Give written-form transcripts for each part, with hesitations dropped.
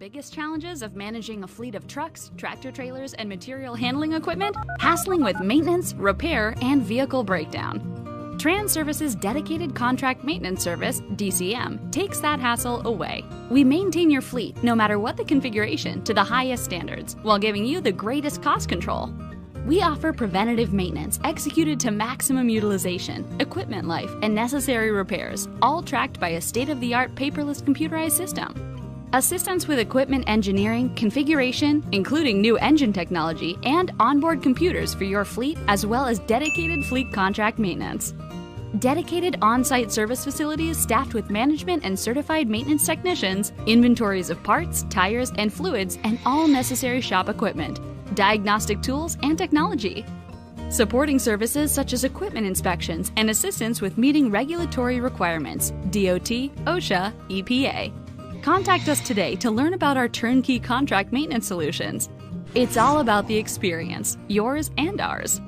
Biggest challenges of managing a fleet of trucks, tractor trailers, and material handling equipment? Hassling with maintenance, repair, and vehicle breakdown. Transervice's dedicated contract maintenance service, DCM, takes that hassle away. We maintain your fleet, no matter what the configuration, to the highest standards, while giving you the greatest cost control. We offer preventative maintenance executed to maximum utilization, equipment life, and necessary repairs, all tracked by a state-of-the-art paperless computerized system. Assistance with equipment engineering, configuration, including new engine technology, and onboard computers for your fleet, as well as dedicated fleet contract maintenance. Dedicated on-site service facilities staffed with management and certified maintenance technicians, inventories of parts, tires, and fluids, and all necessary shop equipment, diagnostic tools, and technology. Supporting services such as equipment inspections and assistance with meeting regulatory requirements, DOT, OSHA, EPA. Contact us today to learn about our turnkey contract maintenance solutions. It's all about the experience, yours and ours.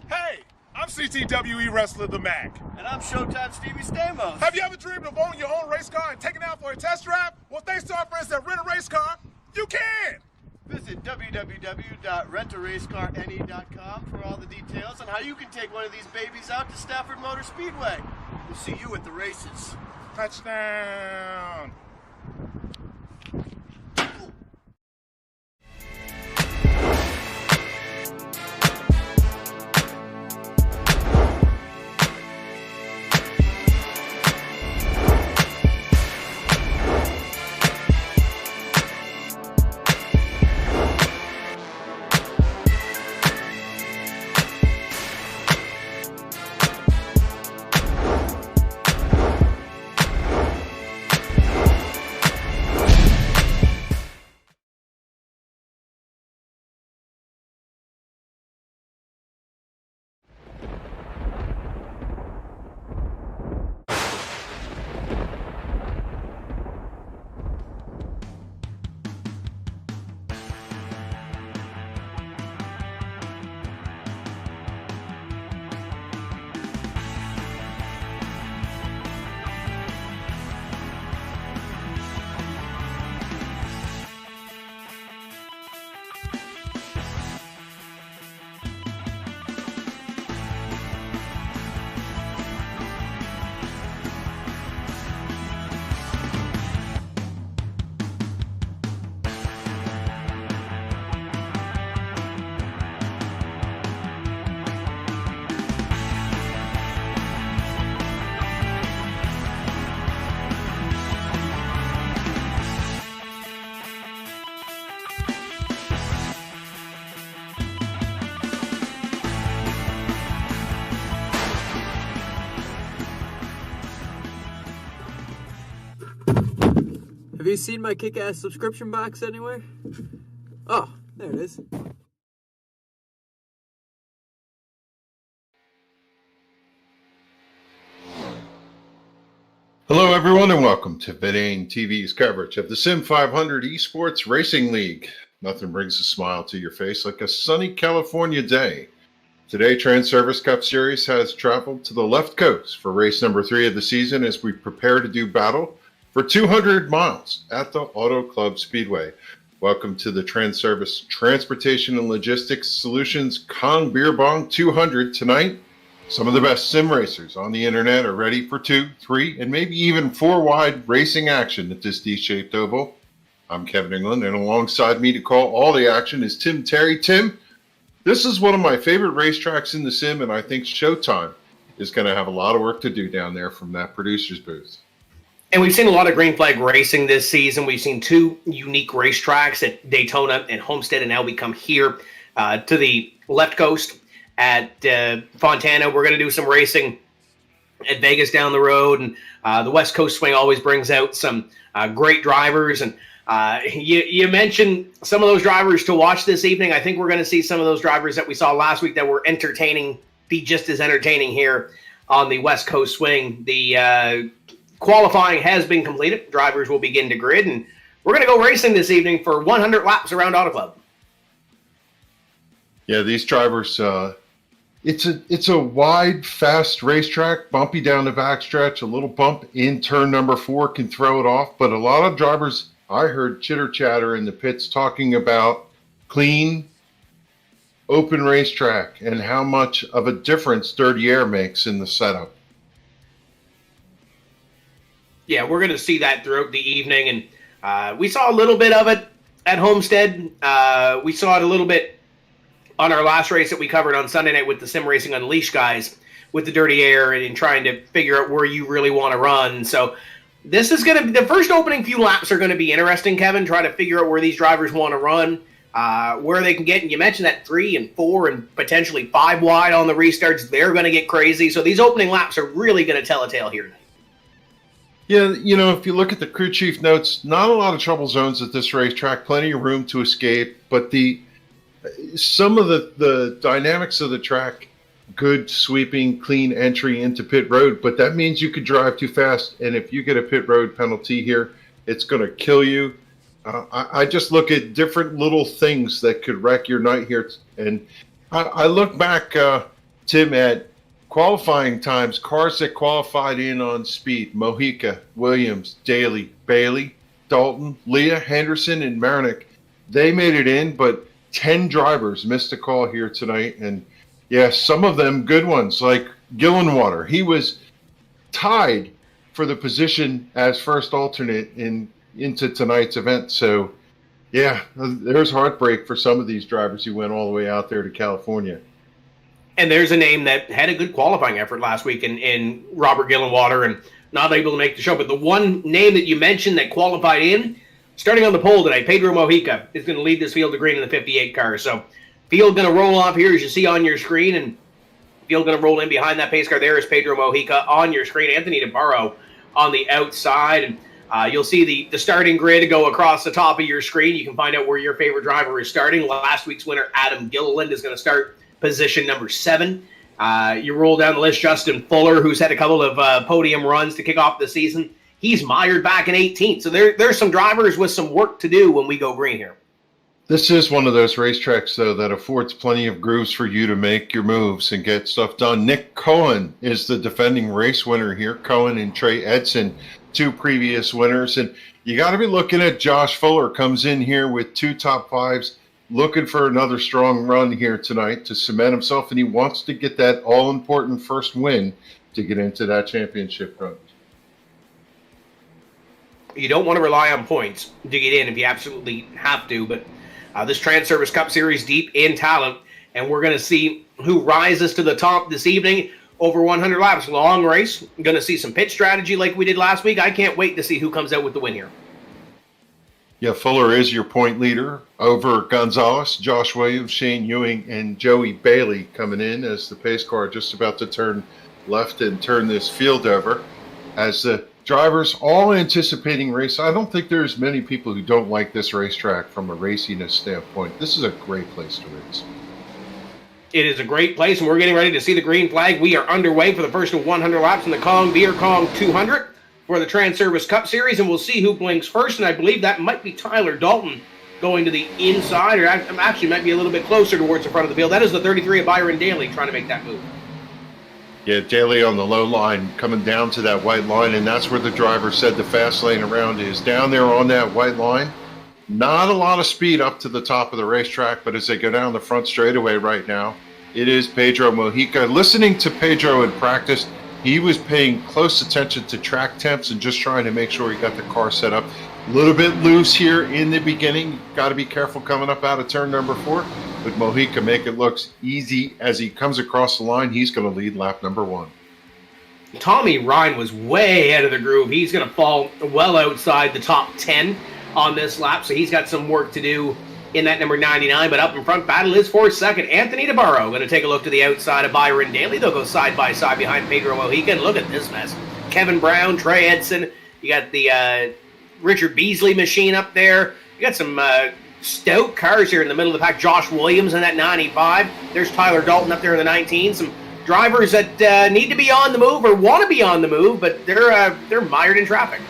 Hey, I'm CTWE wrestler The Mac. And I'm Showtime Stevie Stamos. Have you ever dreamed of owning your own race car and taking it out for a test drive? Well, thanks to our friends at Rent a Race Car, you can! Visit www.rentaracecarne.com for all the details on how you can take one of these babies out to Stafford Motor Speedway. We'll see you at the races. Touchdown! Have you seen my kick-ass subscription box anywhere? Oh, there it is. Hello, everyone, and welcome to Vidane TV's coverage of the SIM500 Esports Racing League. Nothing brings a smile to your face like a sunny California day. Today, Transervice Cup Series has traveled to the left coast for race number 3 of the season as we prepare to do battle for 200 miles at the Auto Club Speedway. Welcome to the Transervice Transportation and Logistics Solutions Kong Beer Bong 200 tonight. Some of the best sim racers on the internet are ready for 2, 3, and maybe even 4-wide racing action at this D-shaped oval. I'm Kevin England, and alongside me to call all the action is Tim Terry. Tim, this is one of my favorite racetracks in the sim, and I think Showtime is going to have a lot of work to do down there from that producer's booth. And we've seen a lot of green flag racing this season. We've seen 2 unique racetracks at Daytona and Homestead, and now we come here to the left coast at Fontana. We're going to do some racing at Vegas down the road, and the West Coast swing always brings out some great drivers. And you mentioned some of those drivers to watch this evening. I think we're going to see some of those drivers that we saw last week that were entertaining be just as entertaining here on the West Coast swing. The qualifying has been completed. Drivers will begin to grid, and we're going to go racing this evening for 100 laps around Auto Club. Yeah, these drivers, it's a wide, fast racetrack, bumpy down the backstretch, a little bump in turn number 4 can throw it off, but a lot of drivers, I heard chitter-chatter in the pits talking about clean, open racetrack and how much of a difference dirty air makes in the setup. Yeah, we're going to see that throughout the evening, and we saw a little bit of it at Homestead. We saw it a little bit on our last race that we covered on Sunday night with the Sim Racing Unleashed guys with the dirty air and trying to figure out where you really want to run. So this is going to be the first opening few laps are going to be interesting, Kevin, trying to figure out where these drivers want to run, where they can get. And you mentioned that 3 and 4 and potentially 5 wide on the restarts. They're going to get crazy. So these opening laps are really going to tell a tale here tonight. Yeah, you know, if you look at the crew chief notes, not a lot of trouble zones at this racetrack, plenty of room to escape, but some of the dynamics of the track, good sweeping, clean entry into pit road, but that means you could drive too fast, and if you get a pit road penalty here, it's going to kill you. I just look at different little things that could wreck your night here, and I look back, Tim, at qualifying times, cars that qualified in on speed: Mojica, Williams, Daley, Bailey, Dalton, Leah, Henderson, and Marinick. They made it in, but 10 drivers missed a call here tonight. And yeah, some of them good ones, like Gilliland. He was tied for the position as first alternate into tonight's event. So yeah, there's heartbreak for some of these drivers who went all the way out there to California. And there's a name that had a good qualifying effort last week in Robert Gilliland and not able to make the show. But the one name that you mentioned that qualified in, starting on the pole today, Pedro Mojica is going to lead this field to green in the 58 car. So field going to roll off here as you see on your screen, and field going to roll in behind that pace car. There is Pedro Mojica on your screen. Anthony Debaro on the outside. And you'll see the starting grid go across the top of your screen. You can find out where your favorite driver is starting. Last week's winner, Adam Gilliland, is going to start position number 7. You roll down the list, Justin Fuller, who's had a couple of podium runs to kick off the season. He's mired back in 18th. So there's some drivers with some work to do when we go green here. This is one of those racetracks, though, that affords plenty of grooves for you to make your moves and get stuff done. Nick Kohan is the defending race winner here. Kohan and Trey Edson, 2 previous winners. And you got to be looking at Josh Fuller, comes in here with 2 top 5s. Looking for another strong run here tonight to cement himself, and he wants to get that all-important first win to get into that championship run. You don't want to rely on points to get in if you absolutely have to, but this Transervice Cup Series deep in talent, and we're going to see who rises to the top this evening over 100 laps. Long race. Going to see some pit strategy like we did last week. I can't wait to see who comes out with the win here. Yeah, Fuller is your point leader over Gonzalez, Josh Williams, Shane Ewing, and Joey Bailey coming in as the pace car just about to turn left and turn this field over. As the Drivers all anticipating race. I don't think there's many people who don't like this racetrack from a raciness standpoint. This is a great place to race. It is a great place, and we're getting ready to see the green flag. We are underway for the first 100 laps in the Kong Beer Kong 200 for the Transervice Cup Series, and we'll see who blinks first, and I believe that might be Tyler Dalton going to the inside, or actually might be a little bit closer towards the front of the field. That is the 33 of Byron Daley trying to make that move. Yeah, Daley on the low line coming down to that white line, and that's where the driver said the fast lane around is. Down there on that white line, not a lot of speed up to the top of the racetrack, but as they go down the front straightaway right now, it is Pedro Mojica. Listening to Pedro in practice, he was paying close attention to track temps and just trying to make sure he got the car set up. A little bit loose here in the beginning. Got to be careful coming up out of turn number 4. But Mojica make it look easy as he comes across the line. He's going to lead lap number 1. Tommy Ryan was way out of the groove. He's going to fall well outside the top 10 on this lap, so he's got some work to do in that number 99. But up in front, battle is for second. Anthony Debaro going to take a look to the outside of Byron Daley. They'll go side by side behind Pedro Mojica. And look at this mess. Kevin Brown, Trey Edson. You got the Richard Beasley machine up there. You got some stout cars here in the middle of the pack. Josh Williams in that 95. There's Tyler Dalton up there in the 19. Some drivers that need to be on the move or want to be on the move, but they're mired in traffic.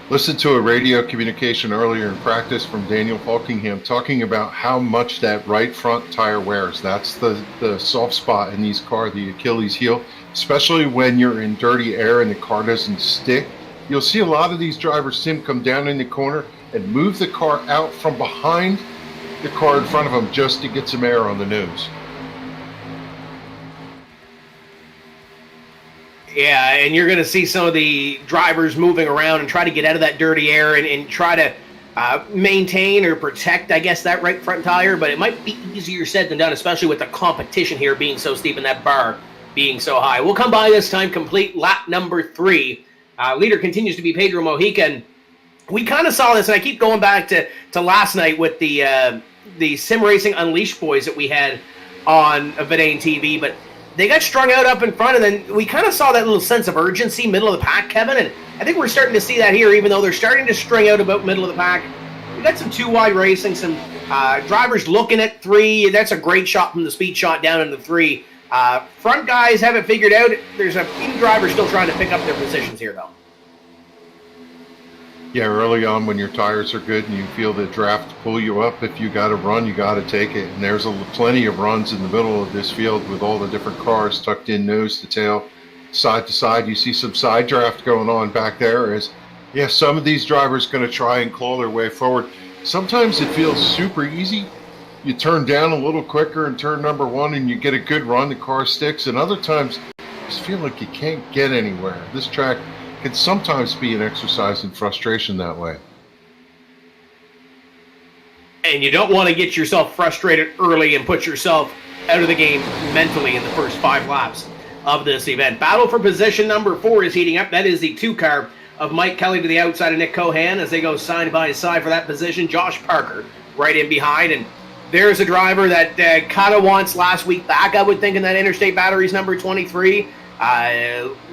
Listened to a radio communication earlier in practice from Daniel Faulkingham talking about how much that right front tire wears. That's the soft spot in these cars, the Achilles heel, especially when you're in dirty air and the car doesn't stick. You'll see a lot of these drivers, Tim, come down in the corner and move the car out from behind the car in front of them just to get some air on the nose. Yeah, and you're going to see some of the drivers moving around and try to get out of that dirty air and try to maintain or protect, I guess, that right front tire. But it might be easier said than done, especially with the competition here being so steep and that bar being so high. We'll come by this time complete lap number 3. Leader continues to be Pedro Mojica, and we kind of saw this, and I keep going back to last night with the Sim Racing Unleashed boys that we had on Vidane TV, but they got strung out up in front, and then we kind of saw that little sense of urgency, middle of the pack, Kevin, and I think we're starting to see that here, even though they're starting to string out about middle of the pack. We got some 2-wide racing, some drivers looking at 3. That's a great shot from the speed shot down into 3. Front guys haven't figured out. There's a few drivers still trying to pick up their positions here, though. Yeah, early on when your tires are good and you feel the draft pull you up, if you got to run, you got to take it. And there's plenty of runs in the middle of this field with all the different cars tucked in nose to tail, side to side. You see some side draft going on back there as, yeah, some of these drivers going to try and claw their way forward. Sometimes it feels super easy. You turn down a little quicker in turn number 1 and you get a good run, the car sticks. And other times, you just feel like you can't get anywhere. This track can sometimes be an exercise in frustration that way. And you don't want to get yourself frustrated early and put yourself out of the game mentally in the first 5 laps of this event. Battle for position number 4 is heating up. That is the 2 car of Mike Kelly to the outside of Nick Kohan as they go side by side for that position. Josh Parker right in behind, and there's a driver that kind of wants last week back, I would think, in that Interstate Batteries number 23.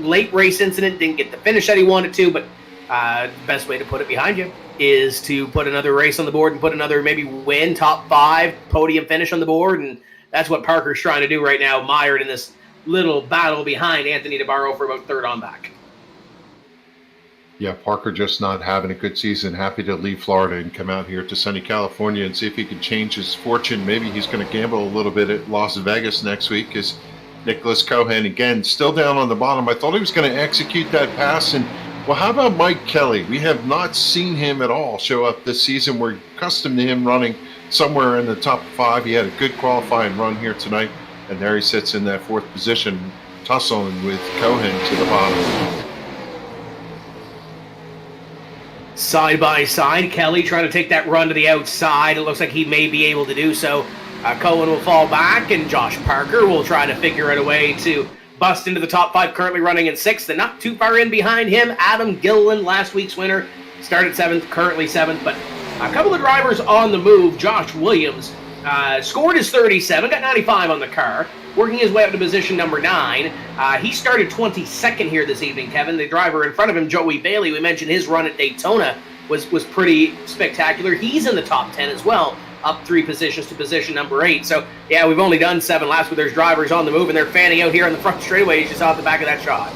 Late race incident, didn't get the finish that he wanted to, but the best way to put it behind you is to put another race on the board and put another maybe win, top 5, podium finish on the board, and that's what Parker's trying to do right now, mired in this little battle behind Anthony Debaro for about 3rd on back. Yeah, Parker just not having a good season. Happy to leave Florida and come out here to sunny California and see if he can change his fortune. Maybe he's going to gamble a little bit at Las Vegas next week because Nicholas Kohan, again, still down on the bottom. I thought he was going to execute that pass. And, well, how about Mike Kelly? We have not seen him at all show up this season. We're accustomed to him running somewhere in the top 5. He had a good qualifying run here tonight. And there he sits in that 4th position, tussling with Kohan to the bottom. Side by side, Kelly trying to take that run to the outside. It looks like he may be able to do so. Coleman will fall back, and Josh Parker will try to figure out a way to bust into the top 5, currently running in 6th, and not too far in behind him, Adam Gilliland, last week's winner, started 7th, currently 7th, but a couple of drivers on the move. Josh Williams scored his 37, got 95 on the car. working his way up to position number 9. He started 22nd here this evening, Kevin. The driver in front of him, Joey Bailey, we mentioned his run at Daytona was pretty spectacular. He's in the top 10 as well, up 3 positions to position number 8. So, yeah, we've only done 7 laps, but there's drivers on the move, and they're fanning out here on the front straightaway, as you saw at the back of that shot.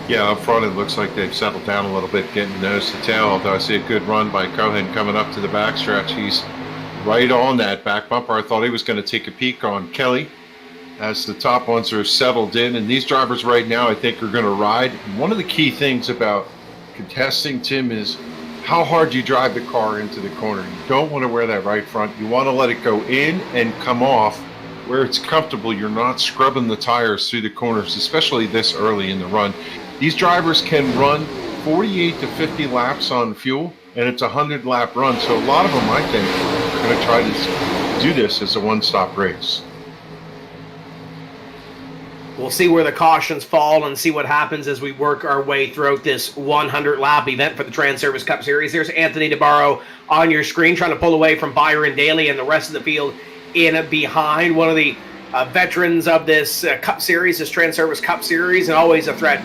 Yeah, up front it looks like they've settled down a little bit, getting nose to tail, although I see a good run by Kohan coming up to the backstretch. He's right on that back bumper. I thought he was going to take a peek on Kelly as the top ones are settled in, and these drivers right now I think are going to ride. And one of the key things about contesting, Tim, is how hard you drive the car into the corner. You don't want to wear that right front. You want to let it go in and come off where it's comfortable. You're not scrubbing the tires through the corners, especially this early in the run. These drivers can run 48 to 50 laps on fuel, and it's a 100-lap run. So a lot of them, I think, are going to try to do this as a one-stop race. We'll see where the cautions fall and see what happens as we work our way throughout this 100-lap event for the Transervice Cup Series. There's Anthony Debaro on your screen trying to pull away from Byron Daley and the rest of the field in behind. One of the veterans of this Cup Series, this Transervice Cup Series, and always a threat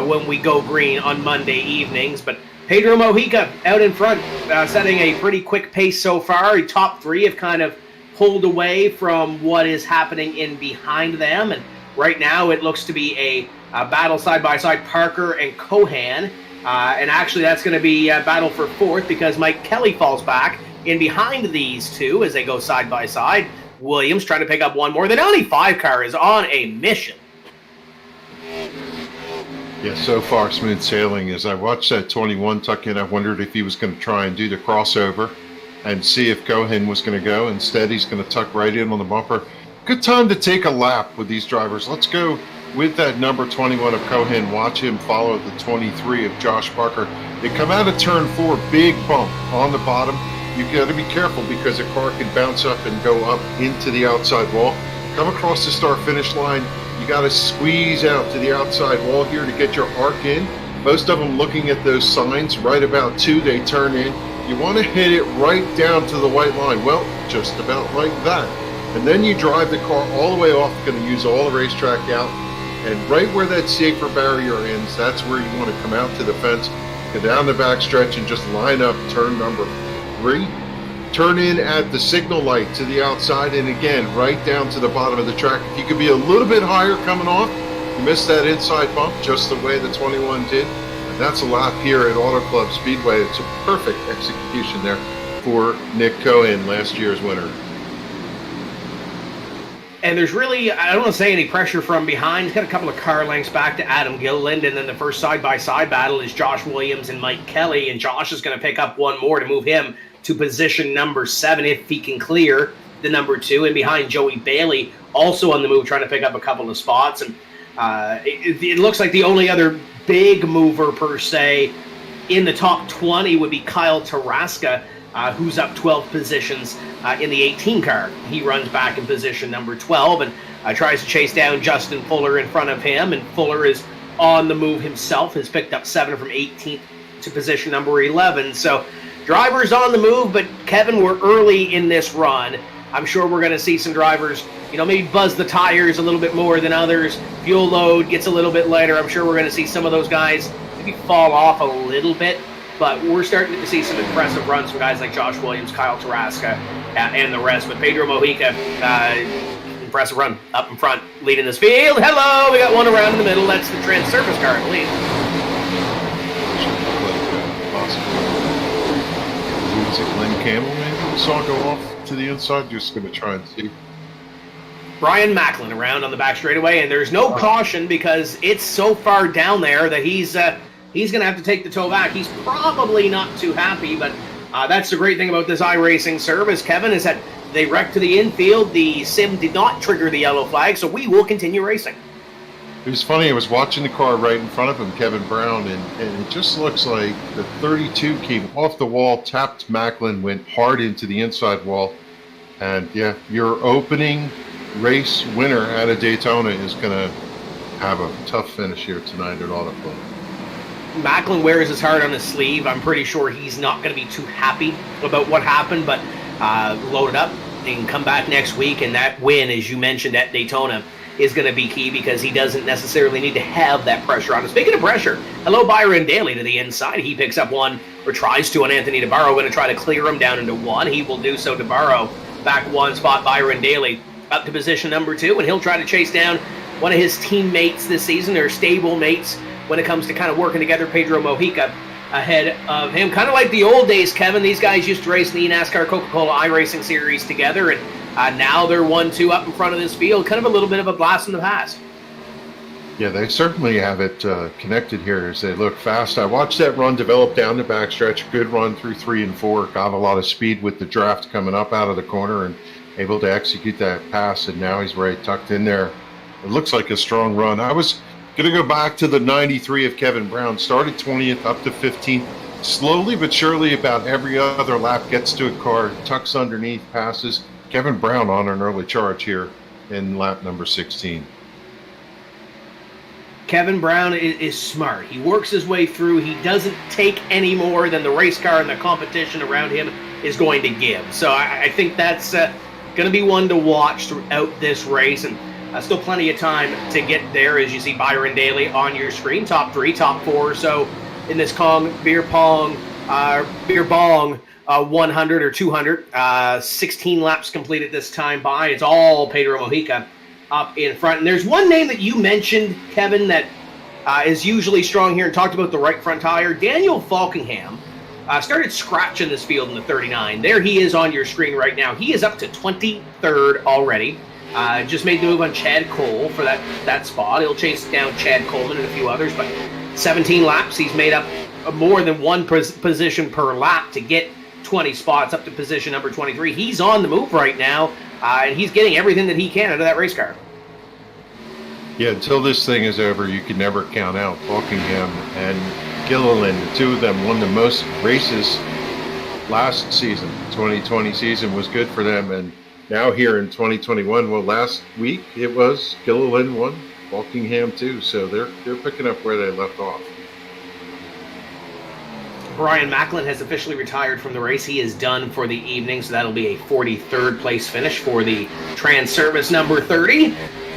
when we go green on Monday evenings. But Pedro Mojica out in front, setting a pretty quick pace so far. The top 3 have kind of pulled away from what is happening in behind them, and right now it looks to be a battle side-by-side, Parker and Kohan. And actually that's going to be a battle for 4th because Mike Kelly falls back in behind these two as they go side-by-side. Williams trying to pick up one more. The 95 car is on a mission. Yeah, so far smooth sailing. As I watched that 21 tuck in, I wondered if he was going to try and do the crossover and see if Kohan was going to go. Instead, he's going to tuck right in on the bumper. Good time to take a lap with these drivers. Let's go with that number 21 of Kohan. Watch him follow the 23 of Josh Parker. They come out of turn 4, big bump on the bottom. You got to be careful because the car can bounce up and go up into the outside wall. Come across the start-finish line. You got to squeeze out to the outside wall here to get your arc in. Most of them looking at those signs right about 2, they turn in. You want to hit it right down to the white line. Well, just about like that. And then you drive the car all the way off, going to use all the racetrack out. And right where that safer barrier ends, that's where you want to come out to the fence, go down the back stretch and just line up turn number 3. Turn in at the signal light to the outside, and again, right down to the bottom of the track. If you could be a little bit higher coming off, you missed that inside bump just the way the 21 did. And that's a lap here at Auto Club Speedway. It's a perfect execution there for Nick Kohan, last year's winner. And there's really, I don't want to say any pressure from behind. He's got a couple of car lengths back to Adam Gilliland, and then the first side-by-side battle is Josh Williams and Mike Kelly, and Josh is going to pick up one more to move him to position number 7 if he can clear the number 2, and behind Joey Bailey, also on the move, trying to pick up a couple of spots. And it looks like the only other big mover, per se, in the top 20 would be Kyle Tarasca, who's up 12 positions in the 18 car. He runs back in position number 12 and tries to chase down Justin Fuller in front of him, and Fuller is on the move himself, has picked up 7 from 18th to position number 11. So drivers on the move, but Kevin, we're early in this run. I'm sure we're going to see some drivers, maybe buzz the tires a little bit more than others. Fuel load gets a little bit lighter. I'm sure we're going to see some of those guys maybe fall off a little bit, but we're starting to see some impressive runs from guys like Josh Williams, Kyle Tarasca, and the rest. But Pedro Mojica, impressive run up in front, leading this field. Hello, we got one around in the middle. That's the Transervice car, I believe. Is it Glenn Campbell maybe? We saw go off to the inside. Just going to try and see. Brian Macklin around on the back straightaway, and there's no caution because it's so far down there that he's going to have to take the toe back. He's probably not too happy, but that's the great thing about this iRacing service, Kevin, is that they wrecked to the infield. The sim did not trigger the yellow flag, so we will continue racing. It was funny, I was watching the car right in front of him, Kevin Brown, and it just looks like the 32 came off the wall, tapped Macklin, went hard into the inside wall. And yeah, your opening race winner out of Daytona is going to have a tough finish here tonight at Auto Club. Macklin wears his heart on his sleeve. I'm pretty sure he's not going to be too happy about what happened, but loaded up and come back next week, and that win, as you mentioned, at Daytona is going to be key because he doesn't necessarily need to have that pressure on him. Speaking of pressure, hello Byron Daley to the inside. He picks up one, or tries to, on Anthony Debaro. Going to try to clear him down into one. He will do so. Debaro back one spot. Byron Daley up to position number 2, and he'll try to chase down one of his teammates this season, or stable mates, when it comes to kind of working together. Pedro Mojica ahead of him. Kind of like the old days, Kevin. These guys used to race in the NASCAR Coca-Cola iRacing Series together, and now they're 1-2 up in front of this field. Kind of a little bit of a blast in the past. Yeah, they certainly have it connected here as they look fast. I watched that run develop down the backstretch. Good run through 3 and 4. Got a lot of speed with the draft coming up out of the corner and able to execute that pass, and now he's right tucked in there. It looks like a strong run. I was going to go back to the 93 of Kevin Brown. Started 20th up to 15th. Slowly but surely, about every other lap, gets to a car, tucks underneath, passes. Kevin Brown on an early charge here in lap number 16. Kevin Brown is smart. He works his way through. He doesn't take any more than the race car and the competition around him is going to give. So I think that's going to be one to watch throughout this race, and still plenty of time to get there. As you see Byron Daley on your screen, top 3, top 4 or so in this beer bong 100 or 200. 16 laps completed this time by. It's all Pedro Mojica up in front. And there's one name that you mentioned, Kevin, that is usually strong here and talked about the right front tire. Daniel Faulkingham started scratching this field in the 39. There he is on your screen right now. He is up to 23rd already. Just made the move on Chad Cole for that spot. He'll chase down Chad Coleman and a few others, but 17 laps. He's made up more than one position per lap to get 20 spots up to position number 23. He's on the move right now, and he's getting everything that he can out of that race car. Yeah, until this thing is over, you can never count out Faulkingham and Gilliland. The two of them won the most races last season. 2020 season was good for them, and now here in 2021, well, last week it was Gilliland won, Faulkingham too, so they're picking up where they left off. Brian Macklin has officially retired from the race. He is done for the evening, so that'll be a 43rd place finish for the Transervice number 30.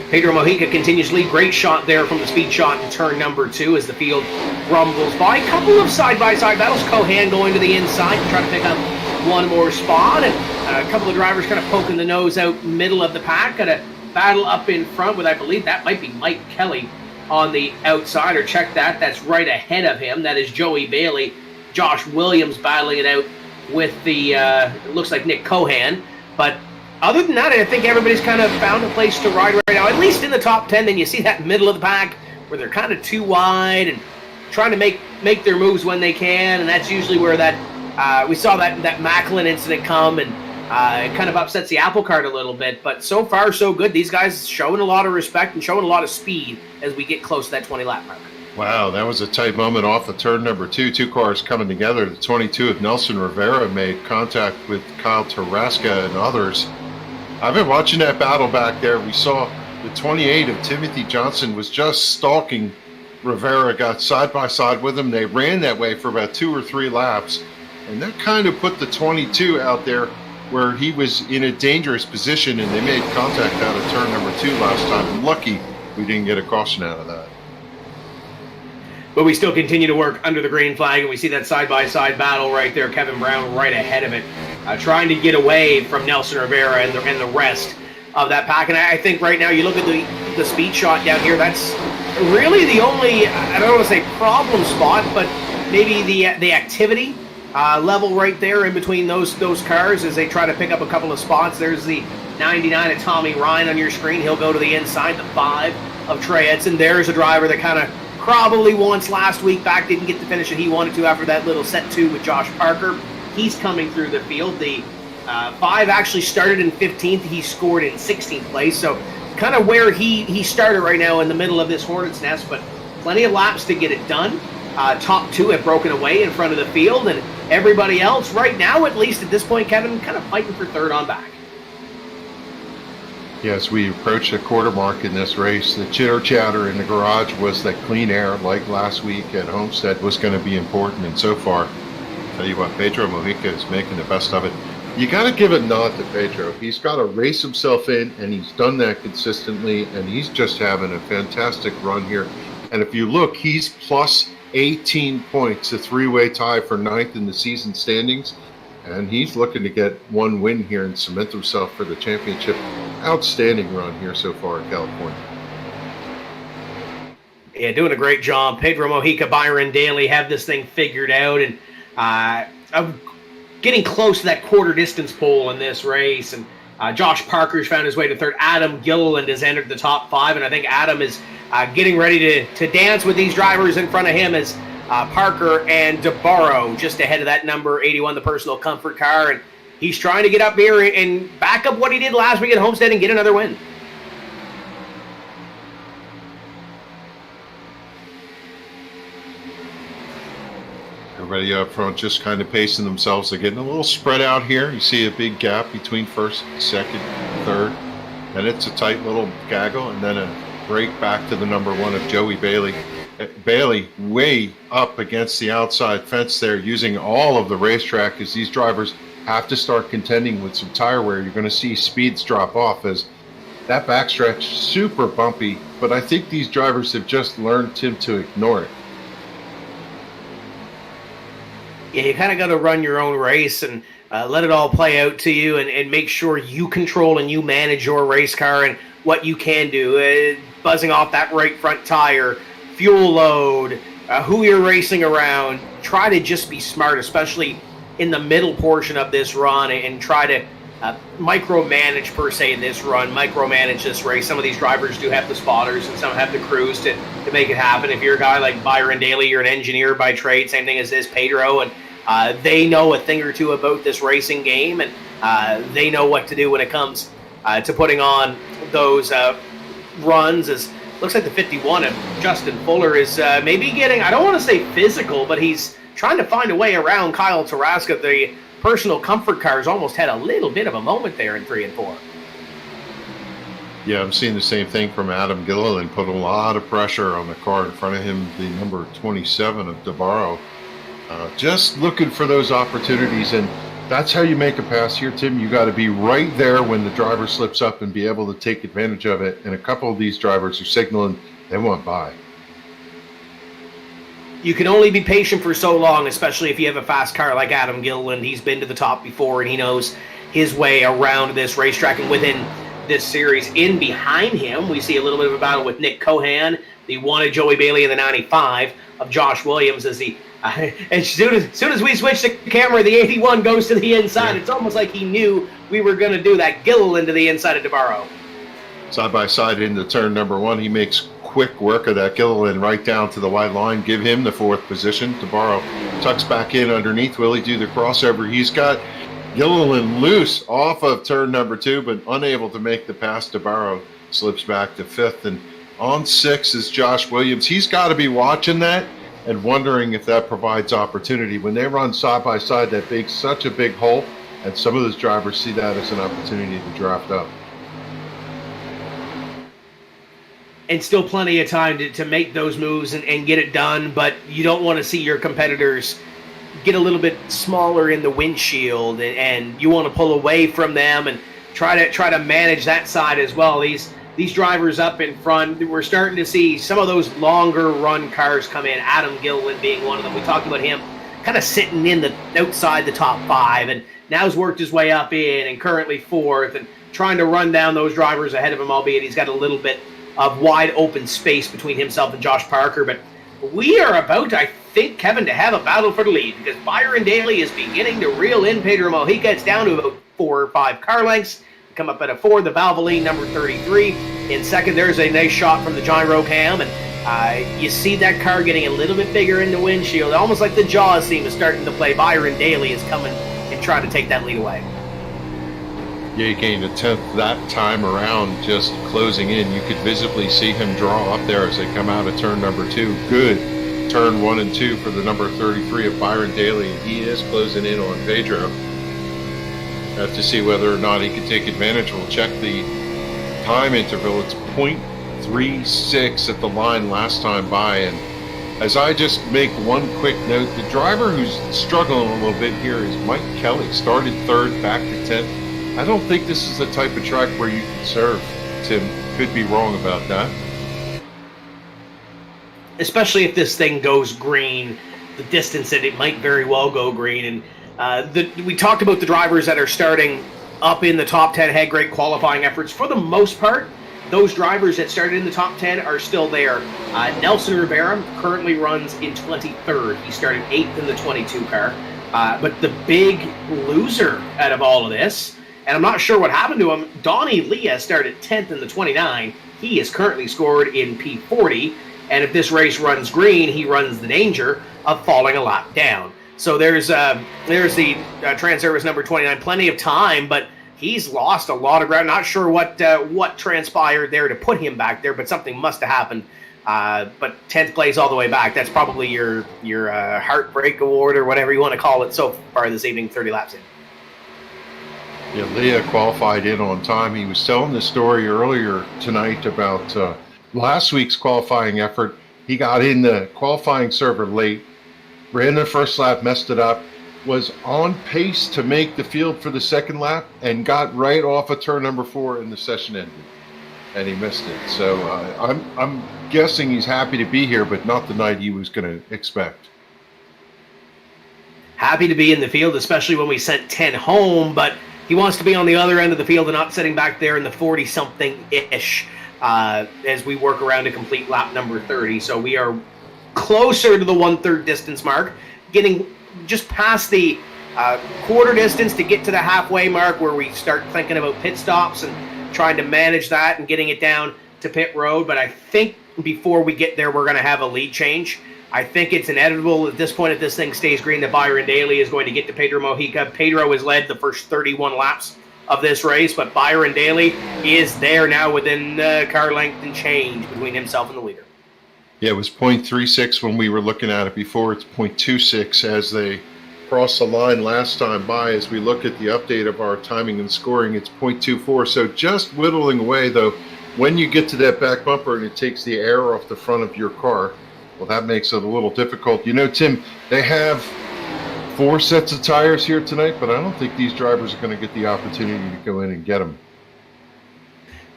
Pedro Mojica continues to lead. Great shot there from the speed shot in turn number 2 as the field rumbles by. A couple of side-by-side battles. Kohan going to the inside to try to pick up one more spot, and a couple of drivers kind of poking the nose out middle of the pack. Got a battle up in front with, I believe that might be Mike Kelly on the outside, or check that. That's right ahead of him. That is Joey Bailey. Josh Williams battling it out with the, it looks like Nick Kohan. But other than that, I think everybody's kind of found a place to ride right now, at least in the top 10. Then you see that middle of the pack where they're kind of too wide and trying to make their moves when they can. And that's usually where that, we saw that Macklin incident come, and it kind of upsets the apple cart a little bit. But so far, so good. These guys showing a lot of respect and showing a lot of speed as we get close to that 20-lap mark. Wow, that was a tight moment off of turn number 2. Two cars coming together. The 22 of Nelson Rivera made contact with Kyle Tarasca and others. I've been watching that battle back there. We saw the 28 of Timothy Johnston was just stalking Rivera, got side by side with him. They ran that way for about 2 or 3 laps, and that kind of put the 22 out there where he was in a dangerous position, and they made contact out of turn number 2 last time. Lucky we didn't get a caution out of that. But we still continue to work under the green flag, and we see that side-by-side battle right there. Kevin Brown right ahead of it, trying to get away from Nelson Rivera and the rest of that pack. And I think right now, you look at the speed shot down here, that's really the only, I don't want to say problem spot, but maybe the activity level right there in between those cars as they try to pick up a couple of spots. There's the 99 of Tommy Ryan on your screen. He'll go to the inside. The 5 of Trey Edson. There's a driver that kind of probably once last week back didn't get the finish that he wanted to after that little set 2 with Josh Parker. He's coming through the field. The 5 actually started in 15th. He scored in 16th place. So kind of where he started right now in the middle of this hornet's nest, but plenty of laps to get it done. Top 2 have broken away in front of the field, and everybody else right now, at least at this point, Kevin, kind of fighting for third on back. Yes, we approach the quarter mark in this race. The chitter chatter in the garage was that clean air, like last week at Homestead, was going to be important. And so far, I'll tell you what, Pedro Mojica is making the best of it. You got to give a nod to Pedro. He's got to race himself in, and he's done that consistently, and he's just having a fantastic run here. And if you look, he's plus 18 points, a three-way tie for ninth in the season standings, and he's looking to get one win here and cement himself for the championship. Outstanding run here so far in California. Yeah, doing a great job. Pedro Mojica, Byron Daley have this thing figured out, and I'm getting close to that quarter distance pole in this race. And Josh Parker's found his way to third. Adam Gilliland has entered the top five, and I think Adam is getting ready to dance with these drivers in front of him as Parker and Debaro just ahead of that number 81, the personal comfort car. And he's trying to get up here and back up what he did last week at Homestead and get another win. Everybody up front just kind of pacing themselves. They're getting a little spread out here. You see a big gap between first, second, third. And it's a tight little gaggle. And then a break back to the number one of Joey Bailey. Bailey way up against the outside fence there, using all of the racetrack as these drivers have to start contending with some tire wear. You're going to see speeds drop off as that backstretch super bumpy. But I think these drivers have just learned to ignore it. Yeah, you kind of got to run your own race and let it all play out to you and make sure you control and you manage your race car and what you can do. Buzzing off that right front tire, fuel load, who you're racing around. Try to just be smart, especially in the middle portion of this run, and try to micromanage, per se, this run, micromanage this race. Some of these drivers do have the spotters and some have the crews to make it happen. If you're a guy like Byron Daley, you're an engineer by trade, same thing as Pedro, and they know a thing or two about this racing game, and they know what to do when it comes to putting on those runs. As looks like the 51 of Justin Fuller is maybe getting, I don't want to say physical, but he's trying to find a way around Kyle Tarasca. The personal comfort cars almost had a little bit of a moment there in 3 and 4. Yeah, I'm seeing the same thing from Adam Gilliland. Put a lot of pressure on the car in front of him, the number 27 of Debaro. Just looking for those opportunities, and that's how you make a pass here, Tim. You got to be right there when the driver slips up and be able to take advantage of it. And a couple of these drivers are signaling they want by. You can only be patient for so long, especially if you have a fast car like Adam Gilliland. He's been to the top before, and he knows his way around this racetrack. And within this series, in behind him, we see a little bit of a battle with Nick Kohan, the one of Joey Bailey, and the 95 of Josh Williams. As soon as we switch the camera, the 81 goes to the inside. It's almost like he knew we were going to do that. Gilliland to the inside of Debaro. Side by side into turn number one, he makes quick work of that. Gilliland right down to the white line, give him the fourth position. Debaro tucks back in underneath. Will he do the crossover? He's got Gilliland loose off of turn number two, but unable to make the pass. Debaro slips back to fifth, and on six is Josh Williams. He's got to be watching that and wondering if that provides opportunity. When they run side by side, that big, such a big hole, and some of those drivers see that as an opportunity to draft up. And still plenty of time to make those moves and get it done, but you don't want to see your competitors get a little bit smaller in the windshield, and you want to pull away from them and try to manage that side as well. These drivers up in front, we're starting to see some of those longer run cars come in, Adam Gilliland being one of them. We talked about him kind of sitting in the outside the top five, and now has worked his way up in and currently fourth, and trying to run down those drivers ahead of him, albeit he's got a little bit of wide open space between himself and Josh Parker. But we are about, I think, Kevin, to have a battle for the lead, because Byron Daley is beginning to reel in Pedro Mojica. It's down to about 4 or 5 car lengths. Come up at a 4, the Valvoline, number 33. In second, there's a nice shot from the gyro cam, and you see that car getting a little bit bigger in the windshield, almost like the Jaws theme is starting to play. Byron Daley is coming and trying to take that lead away. Yeah, he gained a 10th that time around, just closing in. You could visibly see him draw up there as they come out of turn number 2. Good turn 1 and 2 for the number 33 of Byron Daley. He is closing in on Pedro. Have to see whether or not he can take advantage. We'll check the time interval. It's .36 at the line last time by, and As I just make one quick note, the driver who's struggling a little bit here is Mike Kelly. Started third, back to 10th. I don't think this is the type of track where you can serve, Tim. Could be wrong about that. Especially if this thing goes green, the distance that it might very well go green. And we talked about the drivers that are starting up in the top 10 had great qualifying efforts. For the most part, those drivers that started in the top 10 are still there. Nelson Rivera currently runs in 23rd. He started 8th in the 22 car. But the big loser out of all of this, and I'm not sure what happened to him, Donnie Leah started 10th in the 29. He is currently scored in P40. And if this race runs green, he runs the danger of falling a lap down. So there's the Transervice number 29. Plenty of time, but he's lost a lot of ground. Not sure what transpired there to put him back there, but something must have happened. But 10th place all the way back. That's probably your heartbreak award or whatever you want to call it so far this evening, 30 laps in. Yeah, Leah qualified in on time. He was telling the story earlier tonight about last week's qualifying effort. He got in the qualifying server late, ran the first lap, messed it up, was on pace to make the field for the second lap, and got right off of turn number 4 and the session ended. And he missed it. So I'm guessing he's happy to be here, but not the night he was going to expect. Happy to be in the field, especially when we sent 10 home, but he wants to be on the other end of the field and not sitting back there in the 40-something-ish as we work around to complete lap number 30. So we are closer to the 1/3 distance mark, getting just past the quarter distance to get to the halfway mark where we start thinking about pit stops and trying to manage that and getting it down to pit road. But I think before we get there, we're going to have a lead change. I think it's inevitable at this point, if this thing stays green, that Byron Daley is going to get to Pedro Mojica. Pedro has led the first 31 laps of this race, but Byron Daley is there now within car length and change between himself and the leader. Yeah, it was 0.36 when we were looking at it before. It's 0.26 as they crossed the line last time by. As we look at the update of our timing and scoring, it's 0.24. So just whittling away, though, when you get to that back bumper and it takes the air off the front of your car, well, that makes it a little difficult. You know, Tim, they have 4 sets of tires here tonight, but I don't think these drivers are going to get the opportunity to go in and get them.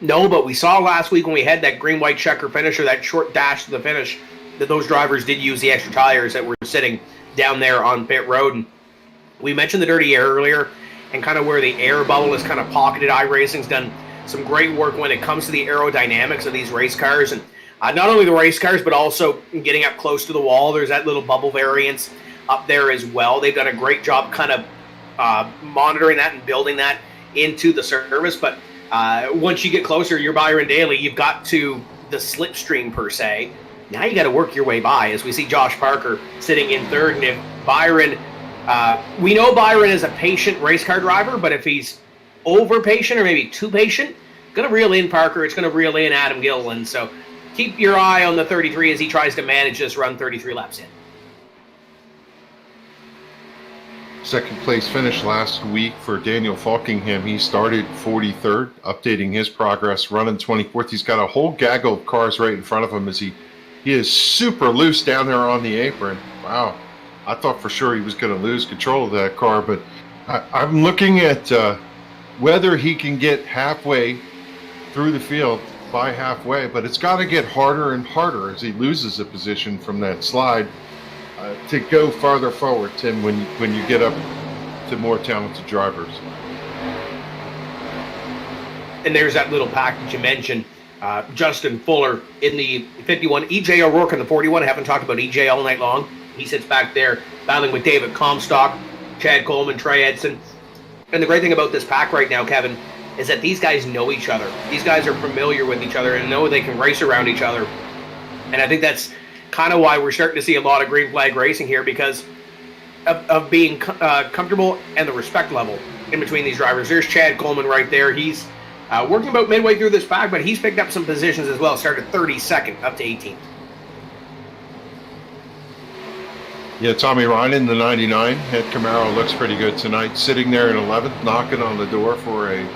No, but we saw last week when we had that green-white checker finish, or that short dash to the finish, that those drivers did use the extra tires that were sitting down there on pit road. And we mentioned the dirty air earlier and kind of where the air bubble is kind of pocketed. iRacing's done some great work when it comes to the aerodynamics of these race cars. And not only the race cars, but also getting up close to the wall. There's that little bubble variance up there as well. They've done a great job kind of monitoring that and building that into the service. But once you get closer, you're Byron Daley, you've got to the slipstream per se. Now you got to work your way by, as we see Josh Parker sitting in third. And if Byron, we know Byron is a patient race car driver, but if he's over patient or maybe too patient, going to reel in Parker, it's going to reel in Adam Gilliland. So keep your eye on the 33 as he tries to manage this run 33 laps in. Second place finish last week for Daniel Faulkingham. He started 43rd, updating his progress, running 24th. He's got a whole gaggle of cars right in front of him as he is super loose down there on the apron. Wow. I thought for sure he was going to lose control of that car, but I'm looking at whether he can get halfway through the field by halfway, but it's got to get harder and harder as he loses a position from that slide to go farther forward, Tim, when you get up to more talented drivers. And there's that little package you mentioned. Justin Fuller in the 51. EJ O'Rourke in the 41. I haven't talked about EJ all night long. He sits back there battling with David Comstock, Chad Coleman, Trey Edson. And the great thing about this pack right now, Kevin, is that these guys know each other. These guys are familiar with each other and know they can race around each other. And I think that's kind of why we're starting to see a lot of green flag racing here, because of being comfortable and the respect level in between these drivers. There's Chad Coleman right there. He's working about midway through this pack, but he's picked up some positions as well. Started 32nd up to 18th. Yeah, Tommy Ryan, the 99 at Camaro, looks pretty good tonight. Sitting there in 11th, knocking on the door for a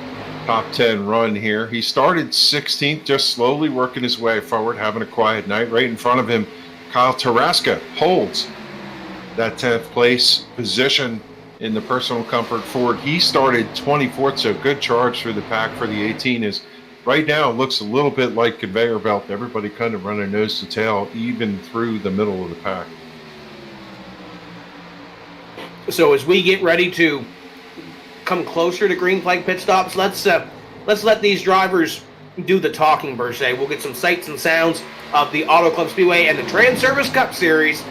top 10 run here. He started 16th, just slowly working his way forward, having a quiet night. Right in front of him, Kyle Taraska holds that 10th place position in the personal comfort Ford. He started 24th, so good charge through the pack for the 18. Is right now it looks a little bit like conveyor belt. Everybody kind of running nose to tail, even through the middle of the pack. So as we get ready to come closer to green flag pit stops, let's let these drivers do the talking per se. We'll get some sights and sounds of the Auto Club Speedway and the Transervice Cup Series.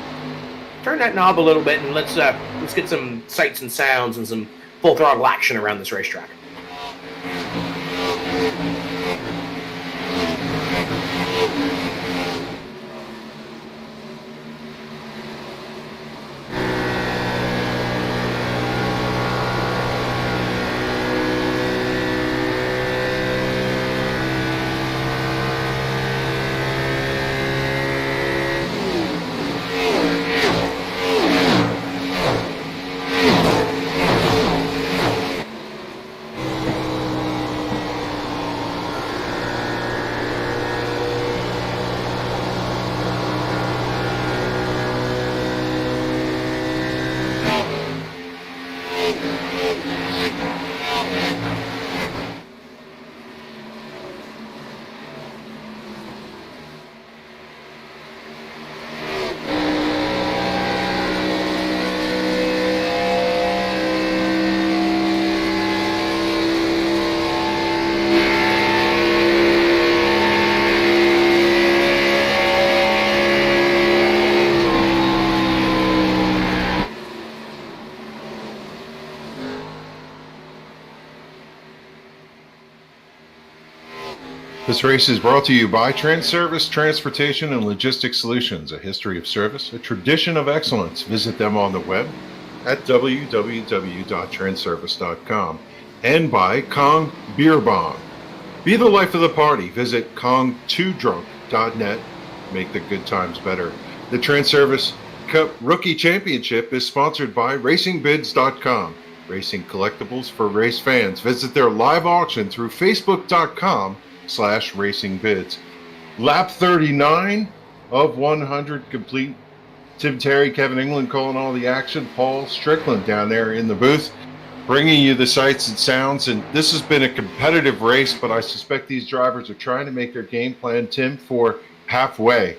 Turn that knob a little bit and let's get some sights and sounds and some full throttle action around this racetrack. This race is brought to you by Transervice Transportation and Logistics Solutions, a history of service, a tradition of excellence. Visit them on the web at www.transervice.com. And by Kong Beer Bong. Be the life of the party. Visit kong2drunk.net. Make the good times better. The Transervice Cup Rookie Championship is sponsored by RacingBids.com. Racing collectibles for race fans. Visit their live auction through Facebook.com/RacingBids. Lap 39 of 100 complete. Tim Terry, Kevin England calling all the action. Paul Strickland down there in the booth, bringing you the sights and sounds. And this has been a competitive race, but I suspect these drivers are trying to make their game plan, Tim, for halfway.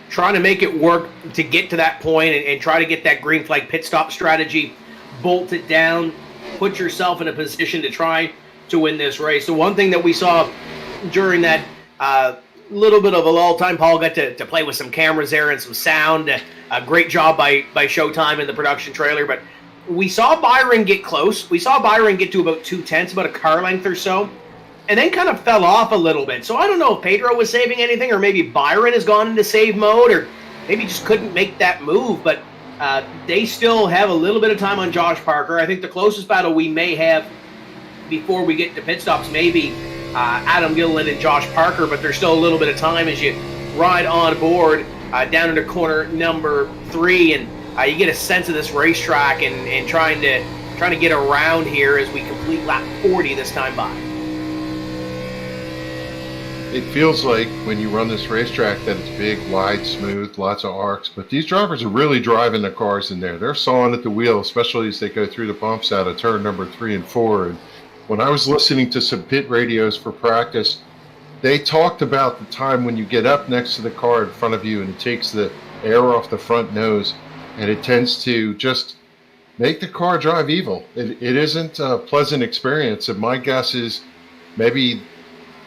Trying to make it work to get to that point and try to get that green flag pit stop strategy bolted down, put yourself in a position to try to win this race. The one thing that we saw during that little bit of a lull time, Paul got to play with some cameras there and some sound. A great job by Showtime in the production trailer, but we saw Byron get close. We saw Byron get to about 2/10, about a car length or so, and then kind of fell off a little bit. So I don't know if Pedro was saving anything, or maybe Byron has gone into save mode, or maybe just couldn't make that move, but they still have a little bit of time on Josh Parker. I think the closest battle we may have before we get to pit stops maybe Adam Gilliland and Josh Parker, but there's still a little bit of time as you ride on board down into corner number 3, and you get a sense of this racetrack and trying to get around here as we complete lap 40 this time by. It feels like when you run this racetrack that it's big, wide, smooth, lots of arcs, but these drivers are really driving the cars in there. They're sawing at the wheel, especially as they go through the bumps out of turn number 3 and 4. And when I was listening to some pit radios for practice, they talked about the time when you get up next to the car in front of you and it takes the air off the front nose, and it tends to just make the car drive evil. It isn't a pleasant experience, and my guess is maybe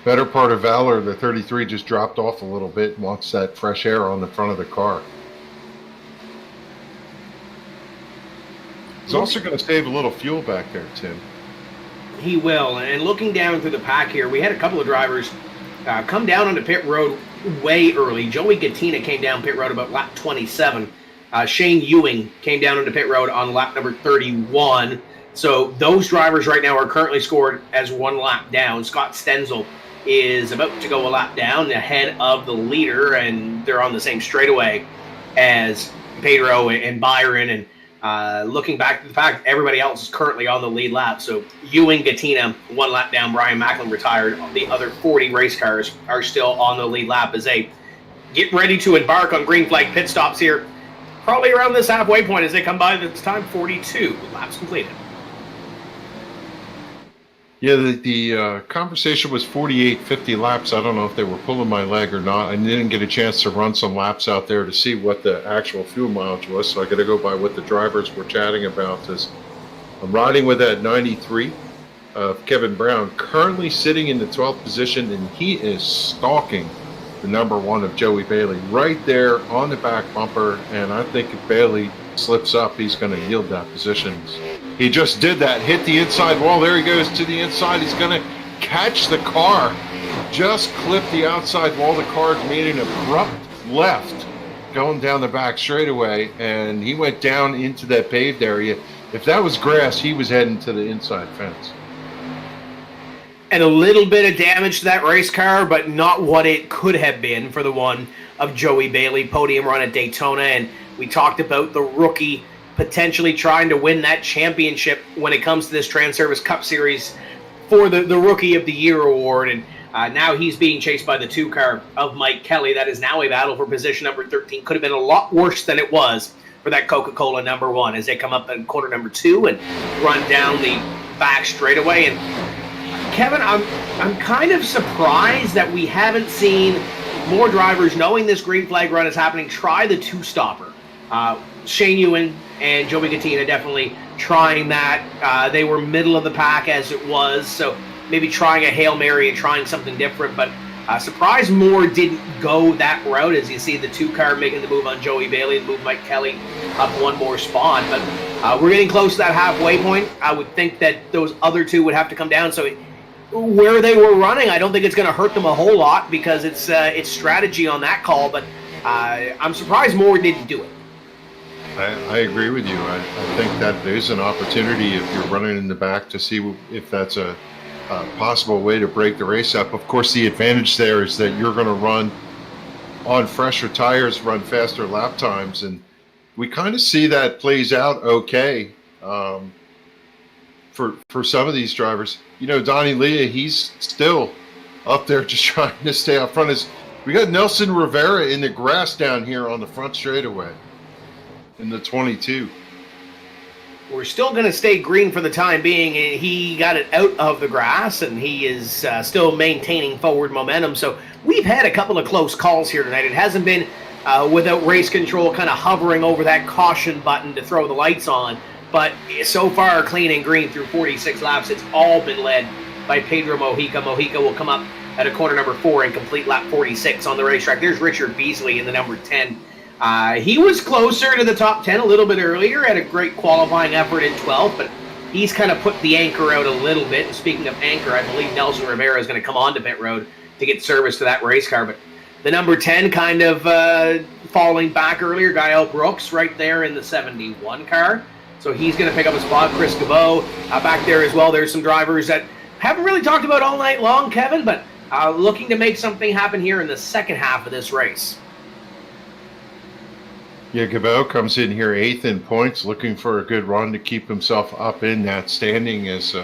better part of Valor, the 33, just dropped off a little bit and wants that fresh air on the front of the car. He's also going to save a little fuel back there, Tim. He will. And looking down through the pack here, we had a couple of drivers come down onto pit road way early. Joey Gattina came down pit road about lap 27. Shane Ewing came down onto pit road on lap number 31. So those drivers right now are currently scored as one lap down. Scott Stenzel is about to go a lap down ahead of the leader, and they're on the same straightaway as Pedro and Byron. And looking back to the fact, everybody else is currently on the lead lap. So Ewing, Gattina, one lap down. Brian Macklin retired. The other 40 race cars are still on the lead lap as they get ready to embark on green flag pit stops here, probably around this halfway point as they come by. This time 42 laps completed. Yeah, the conversation was 48, 50 laps. I don't know if they were pulling my leg or not. I didn't get a chance to run some laps out there to see what the actual fuel mileage was, so I got to go by what the drivers were chatting about. As I'm riding with that 93 of Kevin Brown, currently sitting in the 12th position, and he is stalking the number 1 of Joey Bailey right there on the back bumper, and I think if Bailey slips up, he's going to yield that position. He just did that, hit the inside wall. There he goes to the inside. He's going to catch the car. Just clipped the outside wall. The car made an abrupt left going down the back straightaway, and he went down into that paved area. If that was grass, he was heading to the inside fence. And a little bit of damage to that race car, but not what it could have been for the one of Joey Bailey. Podium run at Daytona, and we talked about the rookie potentially trying to win that championship when it comes to this Transervice Cup Series for the Rookie of the Year award. And now he's being chased by the 2 car of Mike Kelly. That is now a battle for position number 13. Could have been a lot worse than it was for that Coca-Cola number 1 as they come up in quarter number 2 and run down the back straightaway. And Kevin, I'm kind of surprised that we haven't seen more drivers, knowing this green flag run is happening, try the 2-stopper. Shane Ewan and Joey Gattina definitely trying that. They were middle of the pack as it was, so maybe trying a Hail Mary and trying something different. But surprised more didn't go that route, as you see the 2 car making the move on Joey Bailey and move Mike Kelly up 1 more spot. But we're getting close to that halfway point. I would think that those other 2 would have to come down. So where they were running, I don't think it's going to hurt them a whole lot because it's strategy on that call. But I'm surprised more didn't do it. I agree with you. I think that there's an opportunity if you're running in the back to see if that's a possible way to break the race up. Of course, the advantage there is that you're going to run on fresher tires, run faster lap times, and we kind of see that plays out okay for some of these drivers. You know, Donnie Leah, he's still up there just trying to stay out front. We got Nelson Rivera in the grass down here on the front straightaway in the 22. We're still going to stay green for the time being. He got it out of the grass, and he is still maintaining forward momentum. So we've had a couple of close calls here tonight. It hasn't been without race control kind of hovering over that caution button to throw the lights on. But so far, clean and green through 46 laps, it's all been led by Pedro Mojica. Mojica will come up at a corner number 4 and complete lap 46 on the racetrack. There's Richard Beasley in the number 10. He was closer to the top 10 a little bit earlier, had a great qualifying effort in 12th, but he's kind of put the anchor out a little bit. And speaking of anchor, I believe Nelson Rivera is going to come onto pit road to get service to that race car. But the number 10 kind of falling back earlier, Gael Brooks right there in the 71 car. So he's going to pick up a spot. Chris Cabot back there as well. There's some drivers that haven't really talked about all night long, Kevin, but looking to make something happen here in the second half of this race. Yeah, Cabot comes in here 8th in points, looking for a good run to keep himself up in that standing as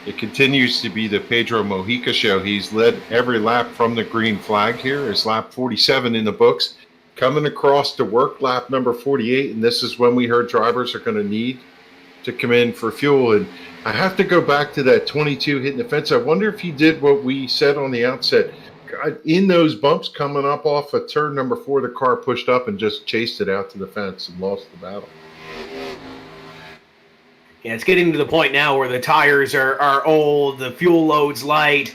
it continues to be the Pedro Mojica show. He's led every lap from the green flag here. It's lap 47 in the books. Coming across to work lap number 48, and this is when we heard drivers are going to need to come in for fuel. And I have to go back to that 22 hitting the fence. I wonder if he did what we said on the outset. God, in those bumps coming up off of turn number 4, the car pushed up and just chased it out to the fence and lost the battle. Yeah, it's getting to the point now where the tires are old, the fuel load's light.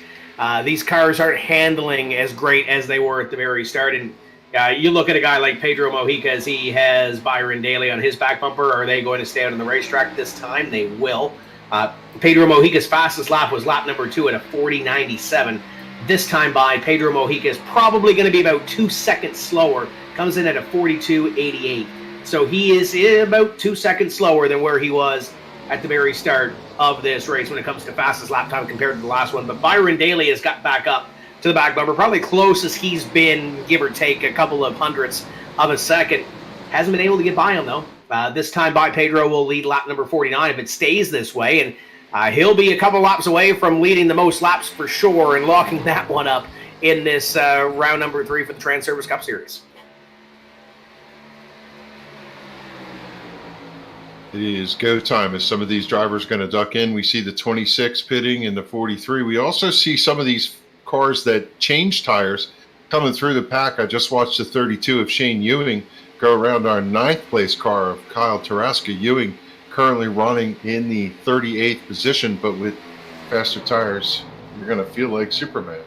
These cars aren't handling as great as they were at the very start. And you look at a guy like Pedro Mojica as he has Byron Daley on his back bumper. Are they going to stay out on the racetrack this time? They will. Pedro Mojica's fastest lap was lap number 2 at a 40.97. This time by, Pedro Mojica is probably going to be about 2 seconds slower. Comes in at a 42.88. So he is about 2 seconds slower than where he was at the very start of this race when it comes to fastest lap time compared to the last one. But Byron Daley has got back up to the back bumper, probably closest he's been, give or take a couple of hundredths of a second. Hasn't been able to get by him, though. This time by, Pedro will lead lap number 49 if it stays this way. And he'll be a couple laps away from leading the most laps for sure and locking that one up in this round number 3 for the Transervice Cup Series. It is go time as some of these drivers are going to duck in. We see the 26 pitting and the 43. We also see some of these cars that change tires coming through the pack. I just watched the 32 of Shane Ewing go around our 9th place car of Kyle Taraska. Ewing currently running in the 38th position, but with faster tires, you're going to feel like Superman.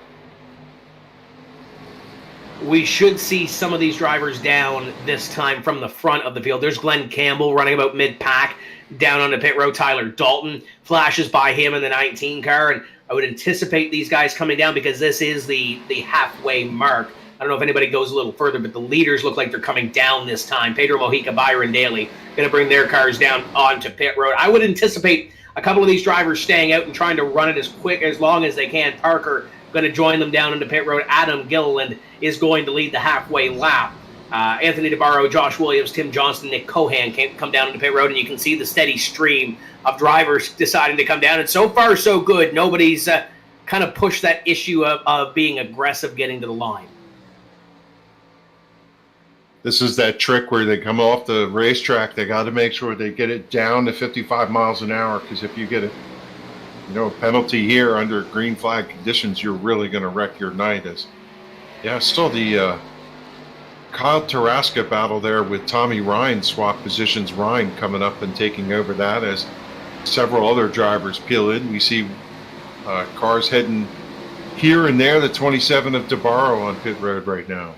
We should see some of these drivers down this time from the front of the field. There's Glenn Campbell running about mid-pack down on the pit road. Tyler Dalton flashes by him in the 19 car, and I would anticipate these guys coming down because this is the halfway mark. I don't know if anybody goes a little further, but the leaders look like they're coming down this time. Pedro Mojica, Byron Daley, going to bring their cars down onto pit road. I would anticipate a couple of these drivers staying out and trying to run it as long as they can. Parker going to join them down into pit road. Adam Gilliland is going to lead the halfway lap. Anthony Debaro, Josh Williams, Tim Johnston, Nick Kohan can't come down into pit road, and you can see the steady stream of drivers deciding to come down. And so far, so good. Nobody's kind of pushed that issue of being aggressive getting to the line. This is that trick where they come off the racetrack. They got to make sure they get it down to 55 miles an hour, because if you get a penalty here under green flag conditions, you're really going to wreck your night. Still the Kyle Taraska battle there with Tommy Ryan swap positions. Ryan coming up and taking over that as several other drivers peel in. We see cars heading here and there. The 27 of Debaro on pit road right now.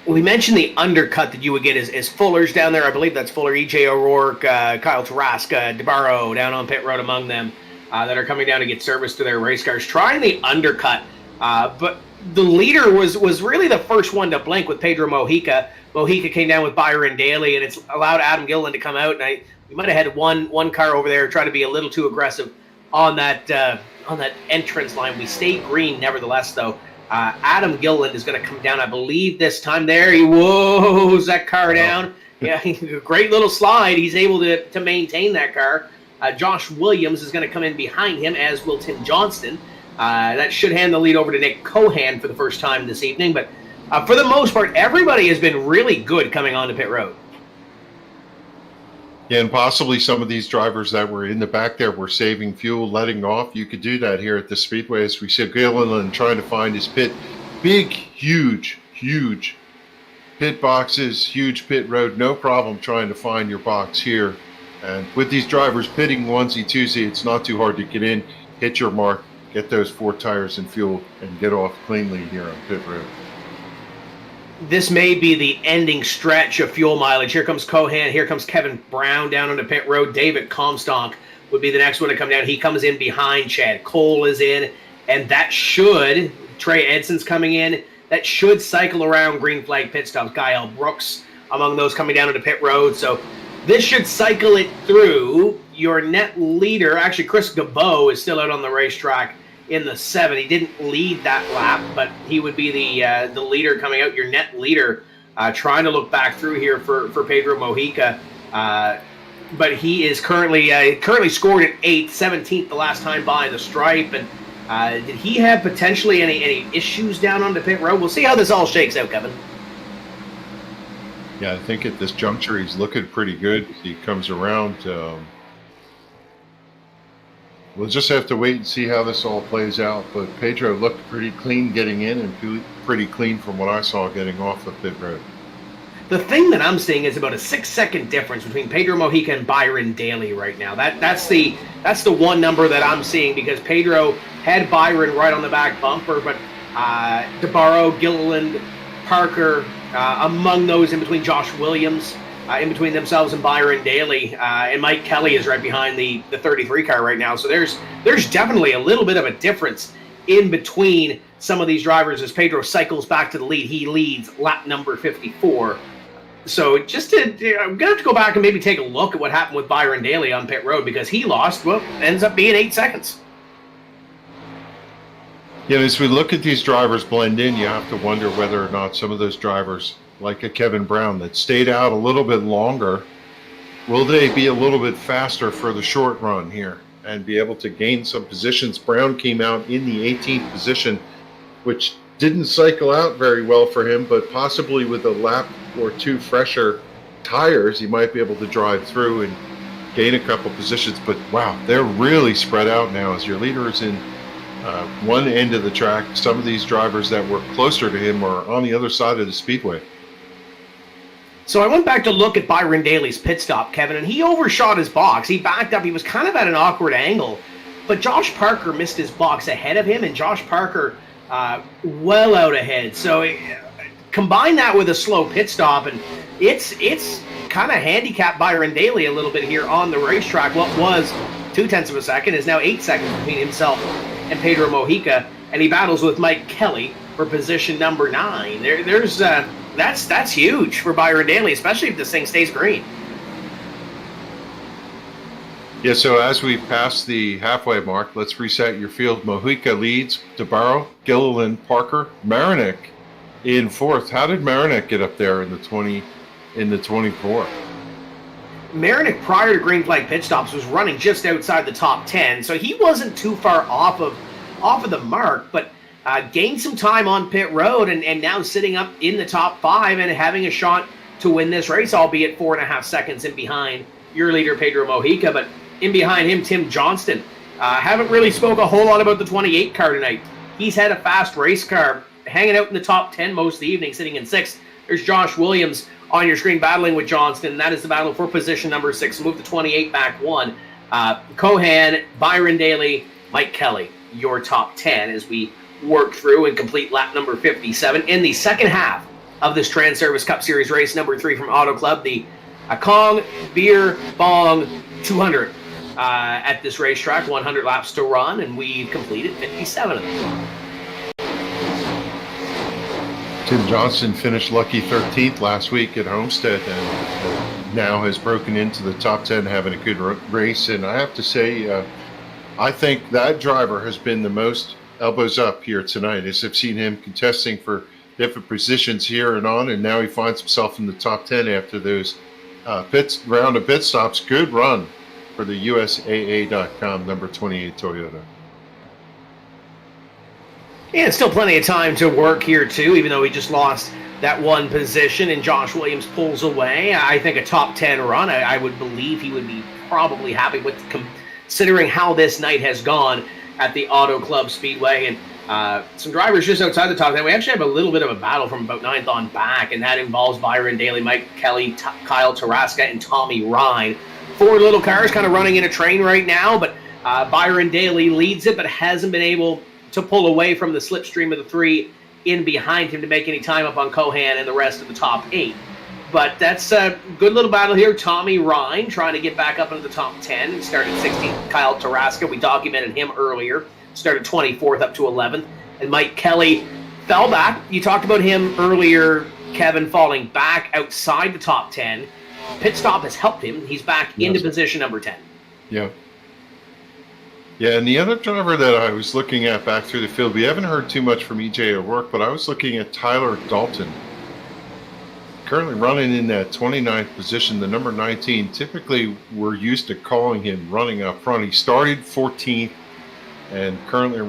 We mentioned the undercut that you would get is Fuller's down there. I believe that's Fuller, E.J. O'Rourke, Kyle Taraska, Debaro down on pit road among them that are coming down to get service to their race cars. Trying the undercut, but the leader was really the first one to blink with Pedro Mojica. Mojica came down with Byron Daley, and it's allowed Adam Gilliland to come out. And we might have had one car over there try to be a little too aggressive on that entrance line. We stayed green nevertheless, though. Adam Gilliland is going to come down, I believe, this time there. He woes that car down. Yeah, great little slide. He's able to maintain that car. Josh Williams is going to come in behind him, as will Tim Johnston. That should hand the lead over to Nick Kohan for the first time this evening. But for the most part, everybody has been really good coming onto pit road. Yeah, and possibly some of these drivers that were in the back there were saving fuel, letting off. You could do that here at the Speedway as we see Gilliland trying to find his pit. Big, huge pit boxes, huge pit road. No problem trying to find your box here. And with these drivers pitting onesie, twosie, it's not too hard to get in, hit your mark, get those 4 tires and fuel, and get off cleanly here on pit road. This may be the ending stretch of fuel mileage. Here comes Kohan. Here comes Kevin Brown down on the pit road. David Comstock would be the next one to come down. He comes in behind Chad Cole is in. And that should, Trey Edson's coming in. That should cycle around green flag pit stops. Gael Brooks among those coming down to the pit road. So this should cycle it through. Your net leader, actually Chris Gabeau is still out on the racetrack in the 7. He didn't lead that lap, but he would be the leader coming out, your net leader, trying to look back through here for Pedro Mojica. But he is currently scored at 8th, 17th the last time by the stripe. And did he have potentially any issues down on the pit road? We'll see how this all shakes out, Kevin. Yeah, I think at this juncture he's looking pretty good. He comes around. We'll just have to wait and see how this all plays out. But Pedro looked pretty clean getting in and pretty clean from what I saw getting off the pit road. The thing that I'm seeing is about a 6-second difference between Pedro Mojica and Byron Daley right now. That's the one number that I'm seeing, because Pedro had Byron right on the back bumper, but Debaro, Gilliland, Parker, among those in between Josh Williams, in between themselves and Byron Daley, and Mike Kelly is right behind the 33 car right now. So there's definitely a little bit of a difference in between some of these drivers as Pedro cycles back to the lead. He leads lap number 54. So I'm going to have to go back and maybe take a look at what happened with Byron Daley on pit road, because he lost, ends up being 8 seconds. Yeah, as we look at these drivers blend in, you have to wonder whether or not some of those drivers, like a Kevin Brown that stayed out a little bit longer, will they be a little bit faster for the short run here? and be able to gain some positions. Brown came out in the 18th position, which didn't cycle out very well for him, but possibly with a lap or two fresher tires, he might be able to drive through and gain a couple positions. But wow, they're really spread out now as your leader is in one end of the track. Some of these drivers that were closer to him are on the other side of the speedway. So I went back to look at Byron Daley's pit stop, Kevin, and he overshot his box. He backed up. He was kind of at an awkward angle, but Josh Parker missed his box ahead of him, and Josh Parker well out ahead. So combine that with a slow pit stop, and it's kind of handicapped Byron Daley a little bit here on the racetrack. What was 0.2 of a second is now 8 seconds between himself and Pedro Mojica, and he battles with Mike Kelly for position number 9. That's huge for Byron Daley, especially if this thing stays green. Yeah, so as we pass the halfway mark, let's reset your field. Mojica leads, Debaro, Gilliland, Parker, Marinik in 4th. How did Marinik get up there in the 24? Marinik, prior to green flag pit stops, was running just outside the top 10, so he wasn't too far off of the mark, but gained some time on pit road and now sitting up in the top 5 and having a shot to win this race, albeit 4.5 seconds in behind your leader, Pedro Mojica. But in behind him, Tim Johnston. Haven't really spoke a whole lot about the 28 car tonight. He's had a fast race car, hanging out in the top 10 most of the evening, sitting in 6th. There's Josh Williams on your screen battling with Johnston, and that is the battle for position number 6. Move the 28 back 1. Kohan, Byron Daley, Mike Kelly, your top 10 as we work through and complete lap number 57 in the second half of this Transervice Cup Series race number 3 from Auto Club, the Kong Beer Bong 200 at this racetrack. 100 laps to run, and we've completed 57 of them. Tim Johnston finished lucky 13th last week at Homestead and now has broken into the top 10, having a good race. And I have to say, I think that driver has been the most elbows up here tonight, as I've seen him contesting for different positions here and on, and now he finds himself in the top 10 after those round of pit stops. Good run for the USAA.com number 28 Toyota. Yeah, and still plenty of time to work here too, even though he just lost that one position and Josh Williams pulls away. I think a top 10 run, I would believe he would be probably happy with, considering how this night has gone at the Auto Club Speedway. And some drivers just outside the top 10. We actually have a little bit of a battle from about 9th on back, and that involves Byron Daley, Mike Kelly, Kyle Tarasca, and Tommy Ryan. 4 little cars kind of running in a train right now, but Byron Daley leads it, but hasn't been able to pull away from the slipstream of the 3 in behind him to make any time up on Kohan and the rest of the top 8. But that's a good little battle here. Tommy Ryan trying to get back up into the top 10. He started 16th. Kyle Tarasca, we documented him earlier, started 24th up to 11th. And Mike Kelly fell back. You talked about him earlier, Kevin, falling back outside the top 10. Pit stop has helped him. He's back into position number 10. Yeah. Yeah, and the other driver that I was looking at back through the field, we haven't heard too much from EJ O'Rourke, but I was looking at Tyler Dalton. Currently running in that 29th position, the number 19. Typically, we're used to calling him running up front. He started 14th and currently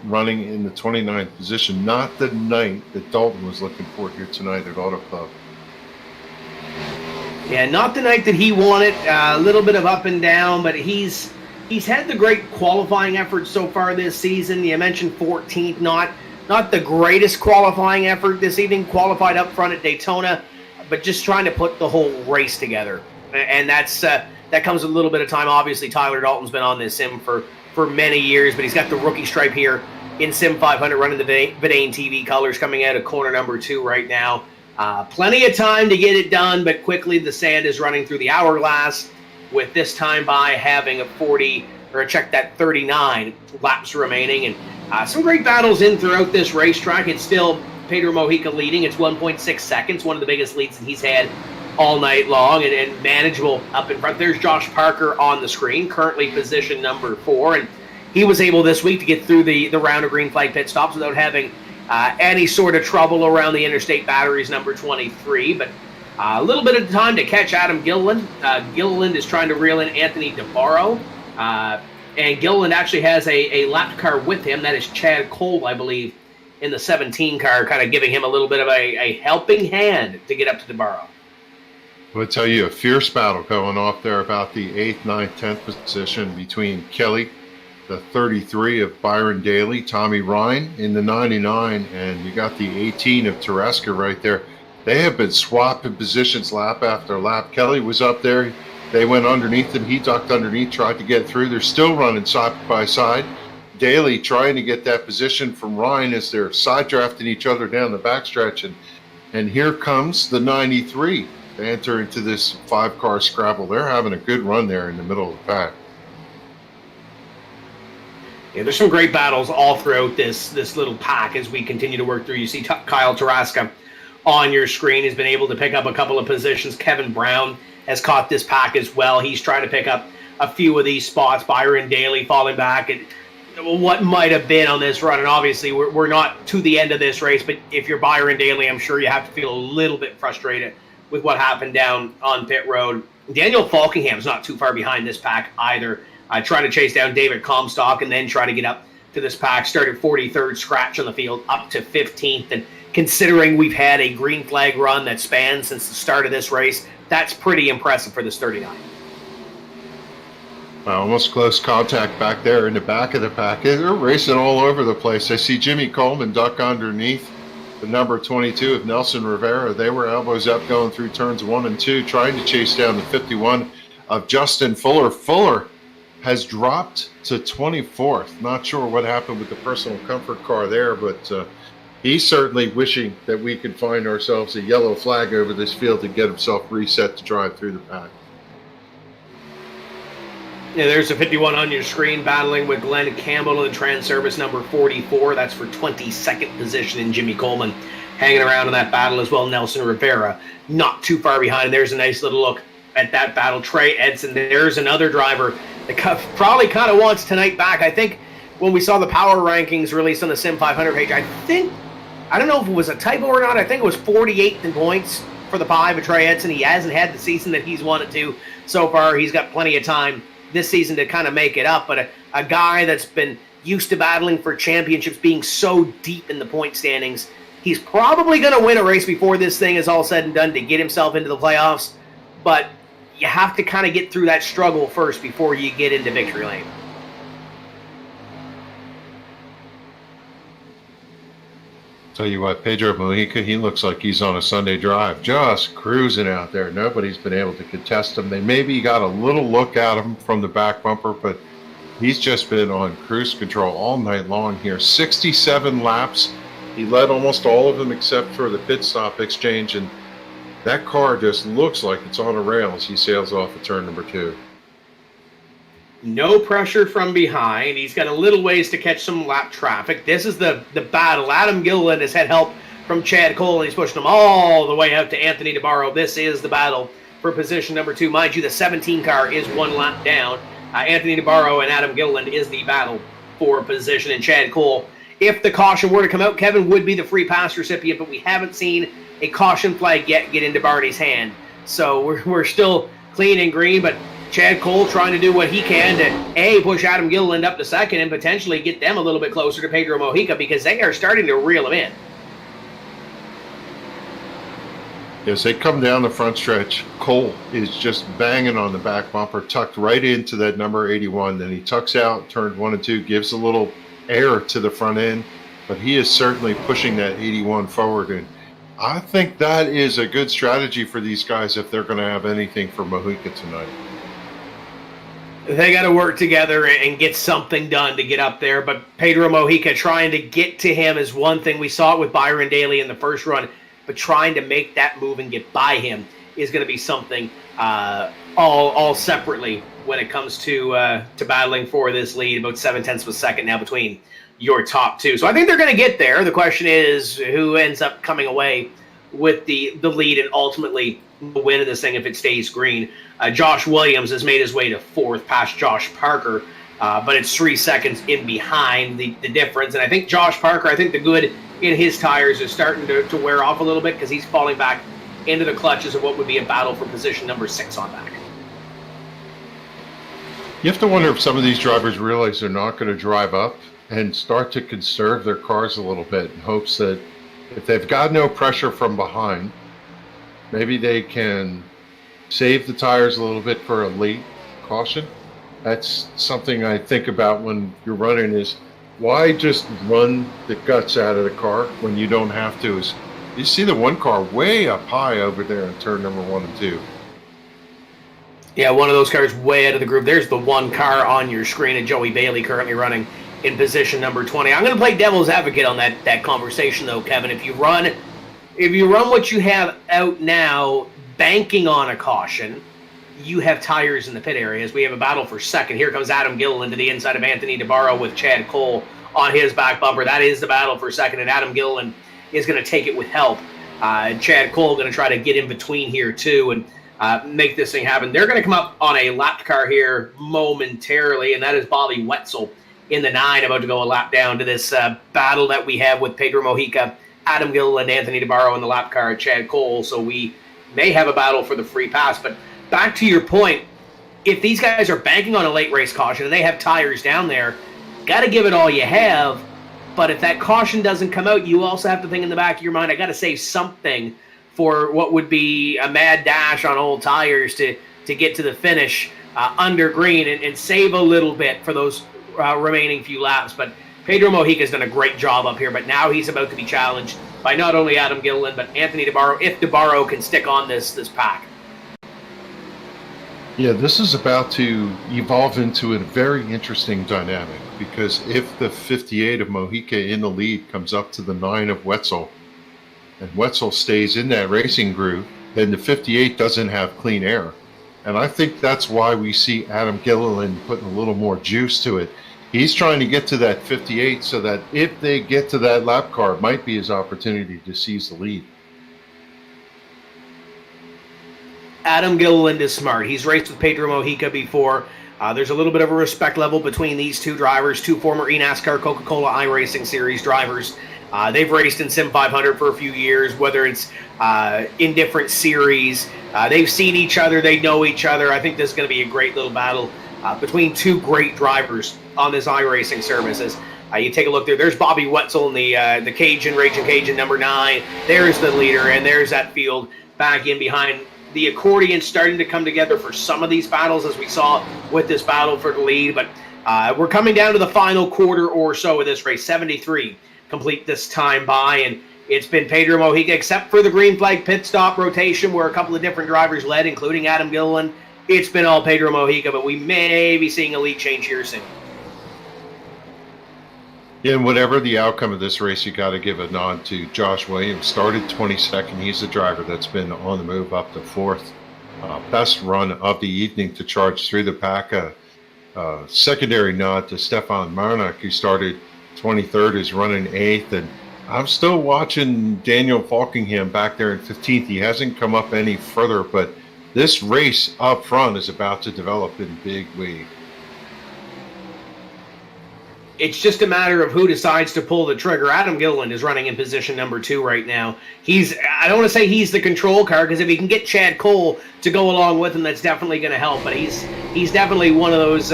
running in the 29th position. Not the night that Dalton was looking for here tonight at Auto Club. Yeah, not the night that he wanted. A little bit of up and down, but he's had the great qualifying effort so far this season. You mentioned 14th, not the greatest qualifying effort this evening. Qualified up front at Daytona, but just trying to put the whole race together. And that comes with a little bit of time. Obviously, Tyler Dalton's been on this sim for many years, but he's got the rookie stripe here in SIM500 running the Vidane TV colors coming out of corner number 2 right now. Plenty of time to get it done, but quickly the sand is running through the hourglass, with this time by having a 39 laps remaining. And some great battles in throughout this racetrack. It's still Pedro Mojica leading. It's 1.6 seconds, one of the biggest leads that he's had all night long, and manageable up in front. There's Josh Parker on the screen, currently position number 4, and he was able this week to get through the round of green flag pit stops without having any sort of trouble around the interstate batteries, number 23. But a little bit of time to catch Adam Gilliland. Gilliland is trying to reel in Anthony Debaro. And Gilliland actually has a lap car with him. That is Chad Cole, I believe, in the 17 car, kind of giving him a little bit of a helping hand to get up to Debaro. I'll tell you, a fierce battle going off there about the 8th, 9th, 10th position between Kelly, the 33 of Byron Daley, Tommy Ryan in the 99, and you got the 18 of Tereska right there. They have been swapping positions lap after lap. Kelly was up there. They went underneath him. He ducked underneath, tried to get through. They're still running side by side. Daley trying to get that position from Ryan as they're side drafting each other down the backstretch. And here comes the 93. They enter into this 5-car scrabble. They're having a good run there in the middle of the pack. Yeah, there's some great battles all throughout this little pack as we continue to work through. You see Kyle Taraska on your screen has been able to pick up a couple of positions. Kevin Brown has caught this pack as well. He's trying to pick up a few of these spots. Byron Daley falling back at what might have been on this run. And obviously, we're not to the end of this race, but if you're Byron Daley, I'm sure you have to feel a little bit frustrated with what happened down on pit road. Daniel Faulkingham's not too far behind this pack either. Trying to chase down David Comstock and then try to get up to this pack. Started 43rd scratch on the field, up to 15th. And considering we've had a green flag run that spans since the start of this race, that's pretty impressive for this 39. Almost close contact back there in the back of the pack. They're racing all over the place. I see Jimmy Coleman duck underneath the number 22 of Nelson Rivera. They were elbows up going through turns 1 and 2, trying to chase down the 51 of Justin Fuller. Fuller has dropped to 24th. Not sure what happened with the personal comfort car there, but he's certainly wishing that we could find ourselves a yellow flag over this field to get himself reset to drive through the pack. Yeah, there's a 51 on your screen battling with Glenn Campbell in Transervice number 44. That's for 22nd position, and Jimmy Coleman hanging around in that battle as well. Nelson Rivera not too far behind. There's a nice little look at that battle. Trey Edson, there's another driver that probably kind of wants tonight back. I think when we saw the power rankings released on the SIM500 page, I don't know if it was a typo or not, I think it was 48th in points for the 5 of Trey Edson. He hasn't had the season that he's wanted to so far. He's got plenty of time this season to kind of make it up, but a guy that's been used to battling for championships, being so deep in the point standings, he's probably going to win a race before this thing is all said and done to get himself into the playoffs, but you have to kind of get through that struggle first before you get into victory lane. Tell you what, Pedro Mojica, he looks like he's on a Sunday drive, just cruising out there. Nobody's been able to contest him. They maybe got a little look at him from the back bumper, but he's just been on cruise control all night long here. 67 laps. He led almost all of them except for the pit stop exchange, and that car just looks like it's on a rail as he sails off of turn number 2. No pressure from behind. He's got a little ways to catch some lap traffic. This is the battle. Adam Gilliland has had help from Chad Cole, and he's pushing him all the way out to Anthony Debaro. This is the battle for position number 2. Mind you, the 17 car is 1 lap down. Anthony Debaro and Adam Gilliland is the battle for position. And Chad Cole, if the caution were to come out, Kevin would be the free pass recipient, but we haven't seen a caution flag yet get into Barney's hand. So we're still clean and green, but Chad Cole trying to do what he can to, push Adam Gilliland up to second and potentially get them a little bit closer to Pedro Mojica because they are starting to reel him in. As they come down the front stretch, Cole is just banging on the back bumper, tucked right into that number 81. Then he tucks out, turn 1 and 2, gives a little air to the front end, but he is certainly pushing that 81 forward. And I think that is a good strategy for these guys if they're going to have anything for Mojica tonight. They got to work together and get something done to get up there. But Pedro Mojica trying to get to him is one thing. We saw it with Byron Daley in the first run. But trying to make that move and get by him is going to be something all separately when it comes to battling for this lead. About 0.7 of a second now between your top 2. So I think they're going to get there. The question is who ends up coming away with the lead and ultimately the win of this thing if it stays green. Josh Williams has made his way to 4th past Josh Parker, but it's 3 seconds in behind the difference. And I think Josh Parker, the good in his tires is starting to wear off a little bit because he's falling back into the clutches of what would be a battle for position number 6 on back. You have to wonder if some of these drivers realize they're not going to drive up and start to conserve their cars a little bit in hopes that if they've got no pressure from behind, maybe they can save the tires a little bit for a late caution. That's something I think about when you're running is why just run the guts out of the car when you don't have to? Is you see the one car way up high over there in turn number 1 and 2. Yeah, one of those cars way out of the groove. There's the one car on your screen of Joey Bailey currently running in position number 20. I'm going to play devil's advocate on that conversation, though, Kevin. If you run what you have out now, banking on a caution, you have tires in the pit areas. We have a battle for second. Here comes Adam Gilliland to the inside of Anthony Debaro with Chad Cole on his back bumper. That is the battle for second, and Adam Gilliland is going to take it with help. Chad Cole going to try to get in between here, too, and make this thing happen. They're going to come up on a lap car here momentarily, and that is Bobby Wetzel in the 9 about to go a lap down to this battle that we have with Pedro Mojica, Adam Gilliland, Anthony Debaro in the lap car, Chad Cole. So we may have a battle for the free pass. But back to your point, if these guys are banking on a late race caution and they have tires down there, got to give it all you have. But if that caution doesn't come out, you also have to think in the back of your mind, I got to save something for what would be a mad dash on old tires to get to the finish under green and save a little bit for those remaining few laps. But Pedro Mojica's done a great job up here, but now he's about to be challenged by not only Adam Gilliland, but Anthony Debaro, if Debaro can stick on this pack. Yeah, this is about to evolve into a very interesting dynamic because if the 58 of Mojica in the lead comes up to the 9 of Wetzel, and Wetzel stays in that racing groove, then the 58 doesn't have clean air. And I think that's why we see Adam Gilliland putting a little more juice to it. He's trying to get to that 58 so that if they get to that lap car, it might be his opportunity to seize the lead. Adam Gilliland is smart. He's raced with Pedro Mojica before. There's a little bit of a respect level between these two drivers, two former eNASCAR Coca-Cola iRacing Series drivers. They've raced in SIM500 for a few years, whether it's in different series. They've seen each other. They know each other. I think this is going to be a great little battle between two great drivers on this iRacing services. You take a look there. There's Bobby Wetzel in the Cajun, Raging Cajun number 9. There's the leader, and there's that field back in behind. The accordion starting to come together for some of these battles, as we saw with this battle for the lead. But we're coming down to the final quarter or so of this race. 73 complete this time by, and it's been Pedro Mojica, except for the green flag pit stop rotation where a couple of different drivers led, including Adam Gilliland. It's been all Pedro Mojica, but we may be seeing a lead change here soon. Yeah, and whatever the outcome of this race, you got to give a nod to Josh Williams. Started 22nd. He's the driver that's been on the move up to 4th. Best run of the evening to charge through the pack. Secondary nod to Stefan Marnak, who started 23rd, is running 8th. And I'm still watching Daniel Faulkingham back there in 15th. He hasn't come up any further, but this race up front is about to develop in big way. It's just a matter of who decides to pull the trigger. Adam Gilliland is running in position number 2 right now. I don't want to say he's the control car, because if he can get Chad Cole to go along with him, that's definitely going to help. But he's definitely one of those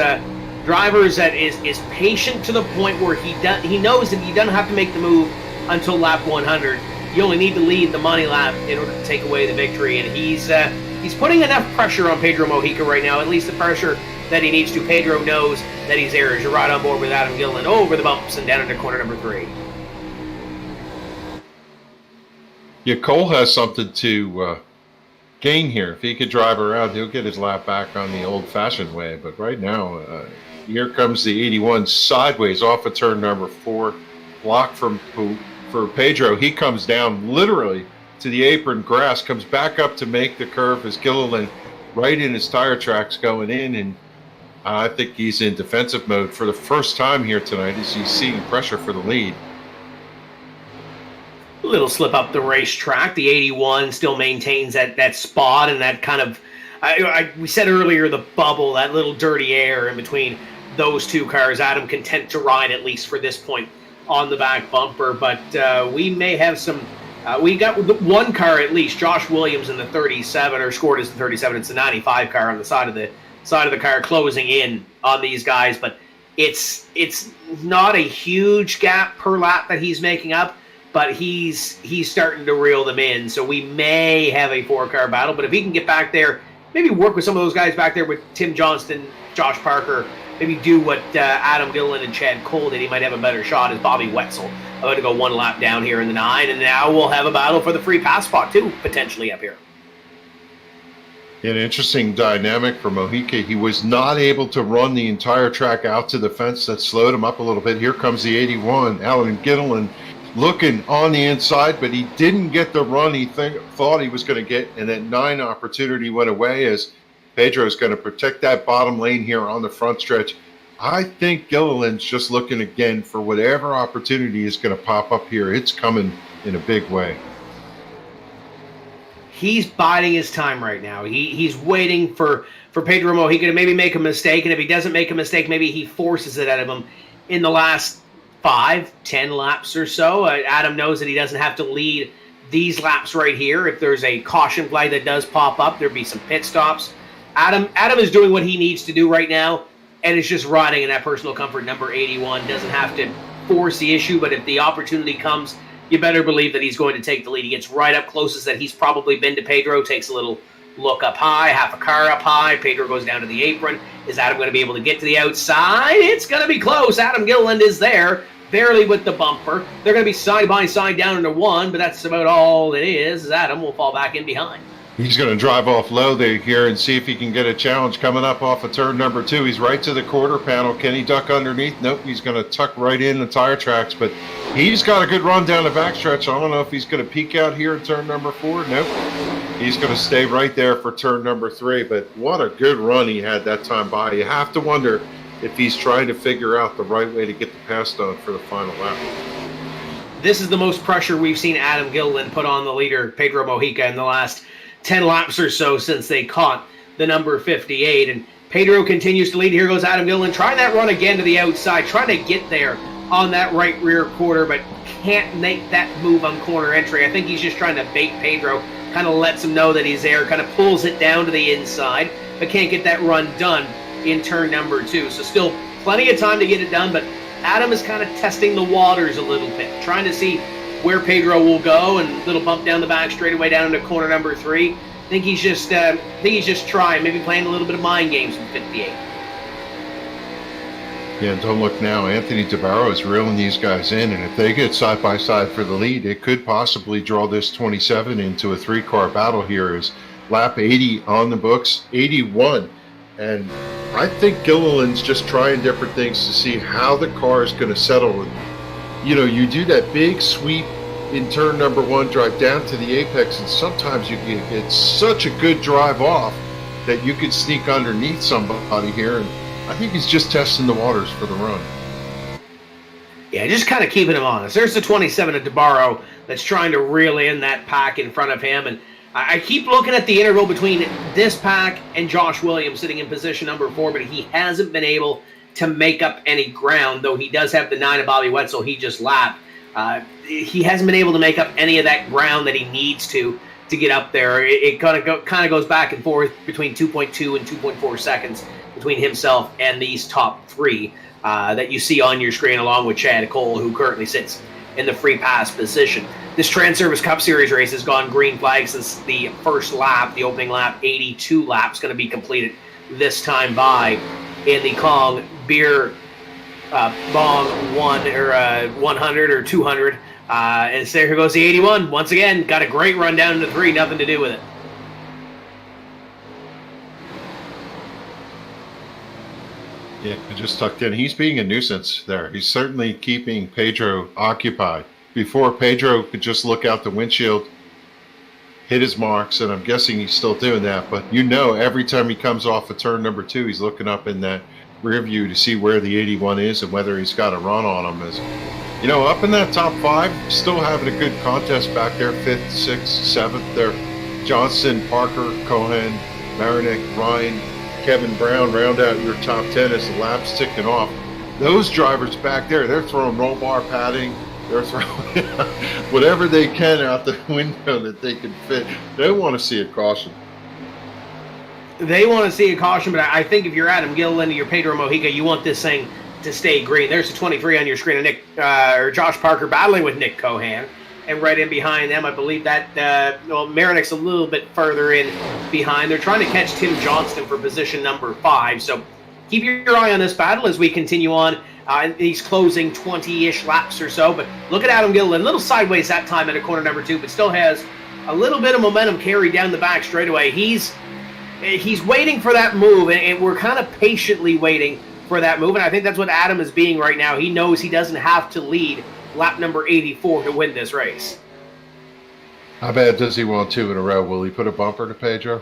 drivers that is patient to the point where he knows that he doesn't have to make the move until lap 100. You only need to lead the money lap in order to take away the victory. And he's putting enough pressure on Pedro Mojica right now, at least the pressure that he needs to. Pedro knows that he's there as you're right on board with Adam Gilliland over the bumps and down into corner number 3. Yeah, Cole has something to gain here. If he could drive around, he'll get his lap back on the old-fashioned way. But right now, here comes the 81 sideways off of turn number 4. Block for Pedro. He comes down literally to the apron grass, comes back up to make the curve as Gilliland right in his tire tracks going in, and I think he's in defensive mode for the first time here tonight as he's seeing pressure for the lead. A little slip up the racetrack. The 81 still maintains that spot and that kind of, we said earlier, the bubble, that little dirty air in between those two cars. Adam content to ride, at least for this point, on the back bumper. But we may have some, we got one car at least, Josh Williams in the 37, or scored as the 37. It's the 95 car on the side of the side of the car closing in on these guys, but it's not a huge gap per lap that he's making up, but he's starting to reel them in. So we may have a 4-car battle, but if he can get back there, maybe work with some of those guys back there with Tim Johnston, Josh Parker, maybe do what Adam Gilliland and Chad Cole did, he might have a better shot as Bobby Wetzel. I'm going to go 1 lap down here in the 9, and now we'll have a battle for the free pass spot too, potentially up here. An interesting dynamic for Mojica. He was not able to run the entire track out to the fence. That slowed him up a little bit. Here comes the 81. Alan Gilliland looking on the inside, but he didn't get the run he thought he was going to get, and that 9 opportunity went away as Pedro's going to protect that bottom lane here on the front stretch. I think Gilliland's just looking again for whatever opportunity is going to pop up here. It's coming in a big way. He's biding his time right now. He's waiting for Pedro Mojica to maybe make a mistake, and if he doesn't make a mistake, maybe he forces it out of him in the last 5-10 laps or so. Adam knows that he doesn't have to lead these laps right here. If there's a caution flag that does pop up, there'll be some pit stops. Adam is doing what he needs to do right now, and it's just riding in that personal comfort. Number 81 doesn't have to force the issue, but if the opportunity comes, you better believe that he's going to take the lead. He gets right up closest that he's probably been to Pedro, takes a little look up high, half a car up high. Pedro goes down to the apron. Is Adam going to be able to get to the outside? It's going to be close. Adam Gilliland is there, barely with the bumper. They're going to be side by side down into 1, but that's about all it is. Adam will fall back in behind. He's going to drive off low there here and see if he can get a challenge coming up off of turn number 2. He's right to the quarter panel. Can he duck underneath? Nope, he's going to tuck right in the tire tracks, but he's got a good run down the backstretch. I don't know if he's going to peek out here in turn number 4. Nope. He's going to stay right there for turn number 3, but what a good run he had that time by. You have to wonder if he's trying to figure out the right way to get the pass done for the final lap. This is the most pressure we've seen Adam Gilliland put on the leader, Pedro Mojica, in the last 10 laps or so since they caught the number 58. And Pedro continues to lead. Here goes Adam Gilliland, trying that run again to the outside, trying to get there on that right rear quarter, but can't make that move on corner entry. I think he's just trying to bait Pedro, kind of lets him know that he's there, kind of pulls it down to the inside, but can't get that run done in turn number 2. So still plenty of time to get it done, but Adam is kind of testing the waters a little bit, trying to see where Pedro will go, and little bump down the back straightaway down into corner number 3. I think he's just trying, maybe playing a little bit of mind games with 58. Yeah, don't look now. Anthony Debaro is reeling these guys in, and if they get side by side for the lead, it could possibly draw this 27 into a 3-car battle here. Is lap 80 on the books, 81. And I think Gilliland's just trying different things to see how the car is going to settle. And, you know, you do that big sweep in turn number 1, drive down to the apex, and sometimes you can get such a good drive off that you could sneak underneath somebody here. And I think he's just testing the waters for the run. Yeah, just kind of keeping him honest. There's the 27 of Debaro that's trying to reel in that pack in front of him. And I keep looking at the interval between this pack and Josh Williams sitting in position number 4, but he hasn't been able to make up any ground, though he does have the 9 of Bobby Wetzel he just lapped. He hasn't been able to make up any of that ground that he needs to get up there. It kind of goes back and forth between 2.2 and 2.4 seconds between himself and these top 3 that you see on your screen, along with Chad Cole, who currently sits in the free pass position. This Transervice Cup Series race has gone green flag since the first lap, the opening lap. 82 laps going to be completed this time by in the Kong Beer Bong 100 or 200. And so here goes the 81. Once again, got a great run down to 3, nothing to do with it. Yeah, just tucked in. He's being a nuisance there. He's certainly keeping Pedro occupied. Before, Pedro could just look out the windshield, hit his marks, and I'm guessing he's still doing that. But you know, every time he comes off of turn number 2, he's looking up in that rear view to see where the 81 is and whether he's got a run on him. As you know, up in that top 5, still having a good contest back there, 5th, 6th, 7th there. Johnston, Parker, Kohan, Marinick, Ryan, Kevin Brown round out your top 10 as the lap's ticking off. Those drivers back there, they're throwing roll bar padding. They're throwing whatever they can out the window that they can fit. They want to see a caution. They want to see a caution, but I think if you're Adam Gilliland or you're Pedro Mojica, you want this thing to stay green. There's the 23 on your screen, and Josh Parker battling with Nick Kohan. And right in behind them, I believe that Marinek's a little bit further in behind. They're trying to catch Tim Johnston for position number 5. So keep your eye on this battle as we continue on. He's closing 20-ish laps or so. But look at Adam Gilliland, a little sideways that time at corner number 2, but still has a little bit of momentum carried down the back straightaway. He's waiting for that move, and we're kind of patiently waiting for that move. And I think that's what Adam is being right now. He knows he doesn't have to lead lap number 84 to win this race. How bad does he want 2 in a row? Will he put a bumper to Pedro?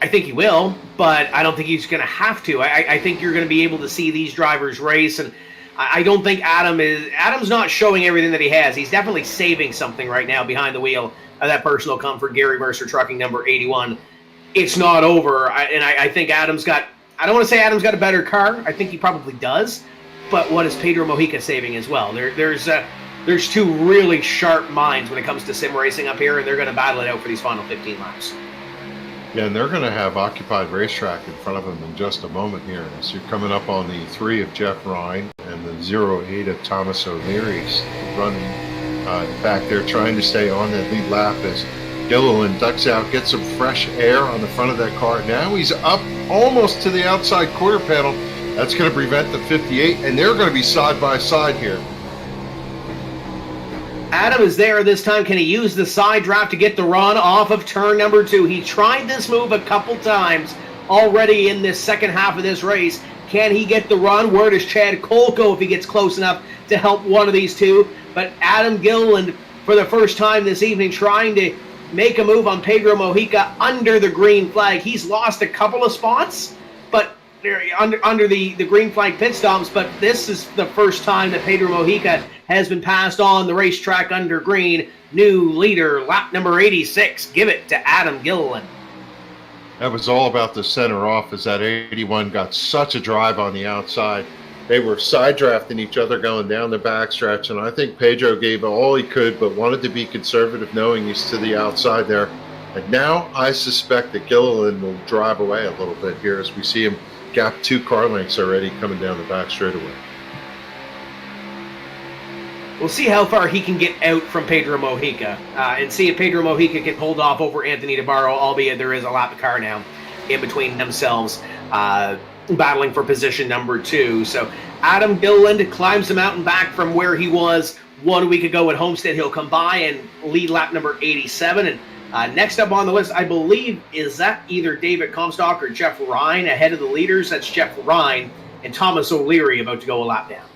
I think he will, but I don't think he's going to have to. I think you're going to be able to see these drivers race, and I don't think Adam's not showing everything that he has. He's definitely saving something right now behind the wheel of that personal comfort, Gary Mercer Trucking number 81. It's not over, and I think Adam's got, I don't want to say Adam's got a better car. I think he probably does. But what is Pedro Mojica saving as well? There's 2 really sharp minds when it comes to sim racing up here, and they're going to battle it out for these final 15 laps. Yeah, and they're going to have occupied racetrack in front of them in just a moment here. So you're coming up on the 3 of Jeff Ryan and the 08 of Thomas O'Leary's running back there, trying to stay on that lead lap as Gilliland ducks out, gets some fresh air on the front of that car. Now he's up almost to the outside quarter panel. That's going to prevent the 58, and they're going to be side by side here. Adam is there this time. Can he use the side draft to get the run off of turn number 2? He tried this move a couple times already in this second half of this race. Can he get the run? Where does Chad Cole go if he gets close enough to help one of these 2? But Adam Gilliland, for the first time this evening, trying to make a move on Pedro Mojica under the green flag. He's lost a couple of spots, but under the green flag pit stops, but this is the first time that Pedro Mojica has been passed on the racetrack under green. New leader, lap number 86. Give it to Adam Gilliland. That was all about the center off, as that 81 got such a drive on the outside. They were side drafting each other going down the backstretch, and I think Pedro gave all he could, but wanted to be conservative, knowing he's to the outside there. And now I suspect that Gilliland will drive away a little bit here as we see him gap 2 car lengths already coming down the back straightaway. We'll see how far he can get out from Pedro Mojica and see if Pedro Mojica can hold off over Anthony Debaro, albeit there is a lap of car now in between themselves battling for position number 2. So Adam Gilliland climbs the mountain back from where he was 1 week ago at Homestead. He'll come by and lead lap number 87. And next up on the list, I believe, is that either David Comstock or Jeff Ryan ahead of the leaders? That's Jeff Ryan and Thomas O'Leary about to go a lap down.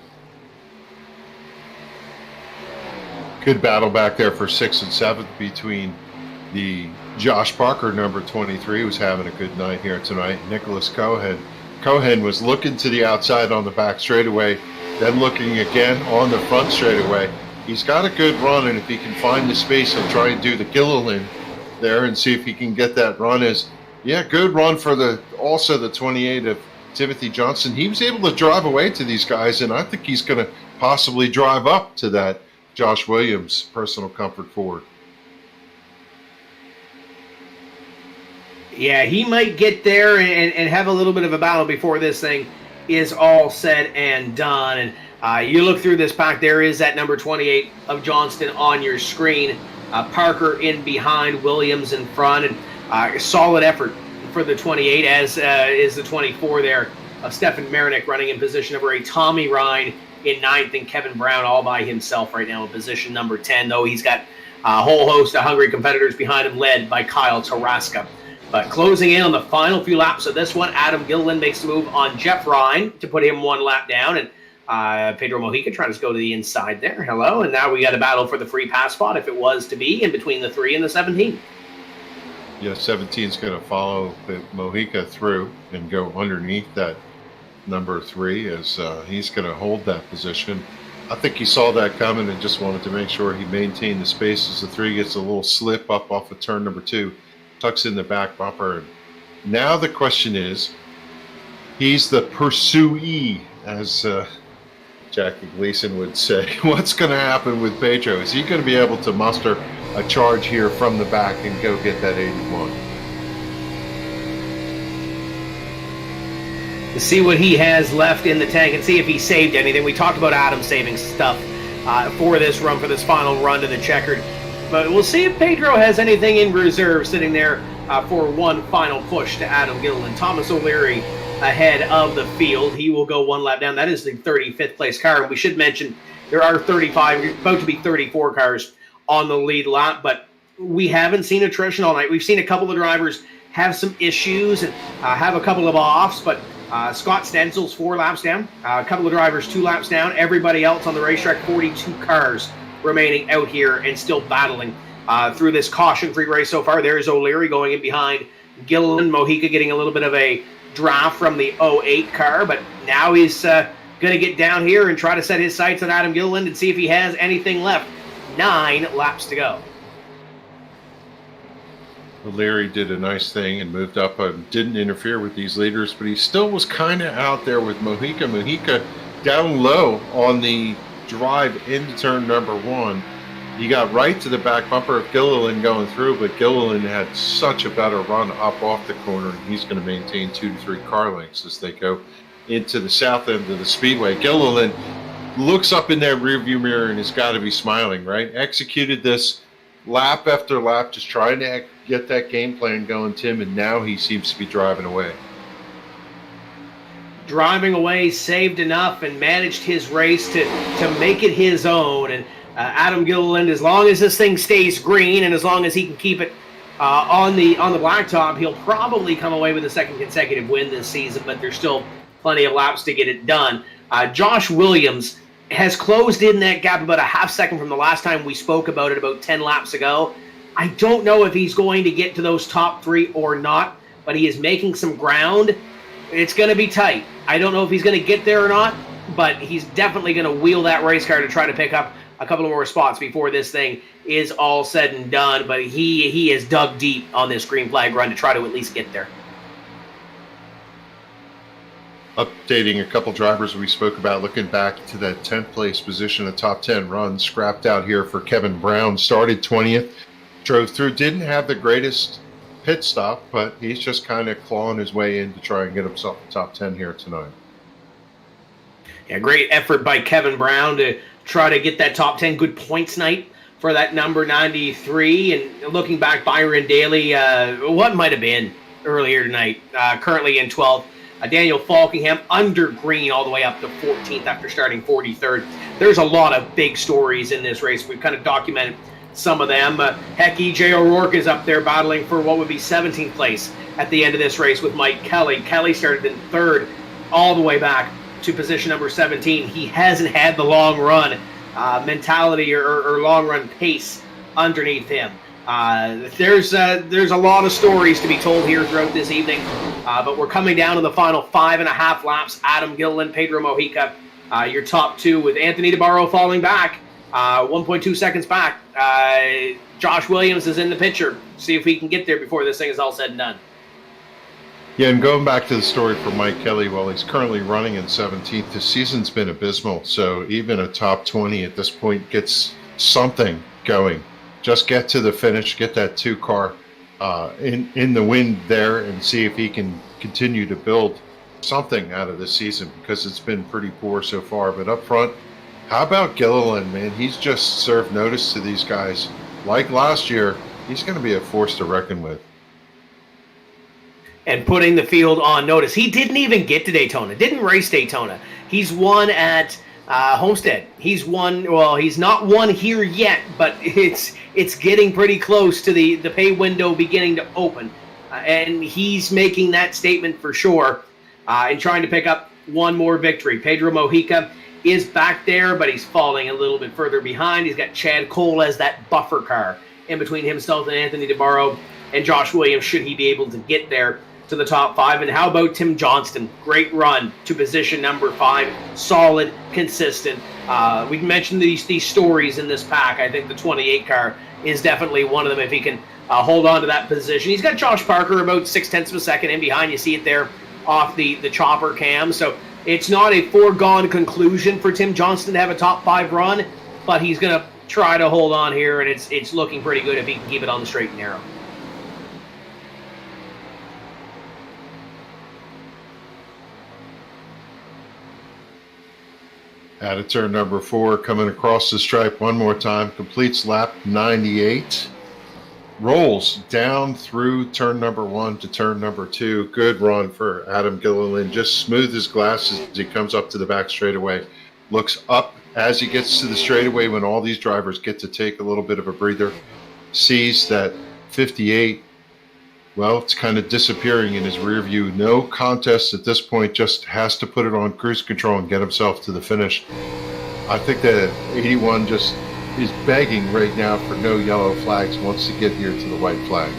Good battle back there for 6th and 7th between the Josh Parker, number 23, who's having a good night here tonight, Nicholas Kohan. Kohan was looking to the outside on the back straightaway, then looking again on the front straightaway. He's got a good run, and if he can find the space, he'll try and do the Gilliland there and see if he can get that run. Good run for the 28 of Timothy Johnston. He was able to drive away to these guys, and I think he's going to possibly drive up to that Josh Williams personal comfort Ford. Yeah, he might get there and have a little bit of a battle before this thing is all said and done. And you look through this pack, there is that number 28 of Johnston on your screen. Parker in behind, Williams in front, and solid effort for the 28, as is the 24 there of Stefan Marinek running in position number 8. Tommy Ryan in 9th, and Kevin Brown all by himself right now in position number 10, though he's got a whole host of hungry competitors behind him, led by Kyle Tarasca. But closing in on the final few laps of this one, Adam Gilliland makes the move on Jeff Ryan to put him 1 lap down, and Pedro Mojica trying to go to the inside there. Hello, and now we got a battle for the free pass spot if it was to be in between the 3 and the 17. Yeah, 17 is going to follow the Mojica through and go underneath that number 3 as he's going to hold that position. I think he saw that coming and just wanted to make sure he maintained the space as the 3 gets a little slip up off of turn number 2, tucks in the back bumper. Now the question is, he's the pursuee, as Jackie Gleason would say. What's going to happen with Pedro? Is he going to be able to muster a charge here from the back and go get that 81? to see what he has left in the tank and see if he saved anything. We talked about Adam saving stuff for this run, for this final run to the checkered. But we'll see if Pedro has anything in reserve sitting there for one final push to Adam Gilliland. Thomas O'Leary ahead of the field. He will go one lap down. That is the 35th place car. We should mention there are 35, about to be 34 cars on the lead lap, but we haven't seen attrition all night. We've seen a couple of drivers have some issues and have a couple of offs, but Scott Stenzel's 4 laps down, a couple of drivers 2 laps down, everybody else on the racetrack, 42 cars remaining out here and still battling through this caution-free race so far. There's O'Leary going in behind Gilliland. Mojica getting a little bit of a draft from the 08 car, but now he's going to get down here and try to set his sights on Adam Gilliland and see if he has anything left. 9 laps to go. O'Leary did a nice thing and moved up and didn't interfere with these leaders, but he still was kind of out there with Mojica. Mojica down low on the drive into turn number 1. He got right to the back bumper of Gilliland going through, but Gilliland had such a better run up off the corner, and he's going to maintain 2 to 3 car lengths as they go into the south end of the speedway. Gilliland looks up in that rearview mirror and has got to be smiling, right? Executed this lap after lap, just trying to get that game plan going, Tim, and now he seems to be driving away. Driving away, saved enough and managed his race to make it his own. And Adam Gilliland, as long as this thing stays green and as long as he can keep it on the blacktop, he'll probably come away with a second consecutive win this season, but there's still plenty of laps to get it done. Josh Williams has closed in that gap about a half second from the last time we spoke about it about 10 laps ago. I don't know if he's going to get to those top 3 or not, but he is making some ground. It's going to be tight. I don't know if he's going to get there or not, but he's definitely going to wheel that race car to try to pick up a couple of more spots before this thing is all said and done. But he is dug deep on this green flag run to try to at least get there. Updating a couple drivers we spoke about, looking back to that 10th place position, a top 10 run scrapped out here for Kevin Brown. Started 20th, drove through, didn't have the greatest pit stop, but he's just kind of clawing his way in to try and get himself a top 10 here tonight. Yeah, great effort by Kevin Brown to try to get that top 10. Good points night for that number 93. And looking back, Byron Daley, what might have been earlier tonight, currently in 12th. Daniel Faulkingham under green all the way up to 14th after starting 43rd. There's a lot of big stories in this race. We've kind of documented some of them. Heck, E.J. O'Rourke is up there battling for what would be 17th place at the end of this race with Mike Kelly. Kelly started in 3rd all the way back to position number 17. He hasn't had the long run mentality or long run pace underneath him. There's a lot of stories to be told here throughout this evening, but we're coming down to the final 5.5 laps. Adam Gilliland, Pedro Mojica, your top 2 with Anthony Debaro falling back, 1.2 seconds back. Josh Williams is in the picture. See if he can get there before this thing is all said and done. Yeah, and going back to the story for Mike Kelly, while he's currently running in 17th, the season's been abysmal. So even a top 20 at this point gets something going. Just get to the finish, get that 2 car in the wind there, and see if he can continue to build something out of this season, because it's been pretty poor so far. But up front, how about Gilliland, man? He's just served notice to these guys. Like last year, he's going to be a force to reckon with. And putting the field on notice. He didn't even get to Daytona, didn't race Daytona. He's won at Homestead. He's won, well, he's not won here yet, but it's getting pretty close to the pay window beginning to open. And he's making that statement for sure and trying to pick up one more victory. Pedro Mojica is back there, but he's falling a little bit further behind. He's got Chad Cole as that buffer car in between himself and Anthony Debaro and Josh Williams, should he be able to get there to the top 5. And how about Tim Johnston? Great run to position number 5. Solid, consistent. We've mentioned these stories in this pack. I think the 28 car is definitely one of them if he can hold on to that position. He's got Josh Parker about 0.6 of a second in behind. You see it there off the chopper cam. So it's not a foregone conclusion for Tim Johnston to have a top 5 run, but he's going to try to hold on here, and it's looking pretty good if he can keep it on the straight and narrow. Out of turn number 4, coming across the stripe one more time, completes lap 98. Rolls down through turn number 1 to turn number 2. Good run for Adam Gilliland. Just smooth as glass as he comes up to the back straightaway. Looks up as he gets to the straightaway when all these drivers get to take a little bit of a breather. Sees that 58, well, it's kind of disappearing in his rear view. No contest at this point, just has to put it on cruise control and get himself to the finish. I think that 81 just is begging right now for no yellow flags, wants to get here to the white flag.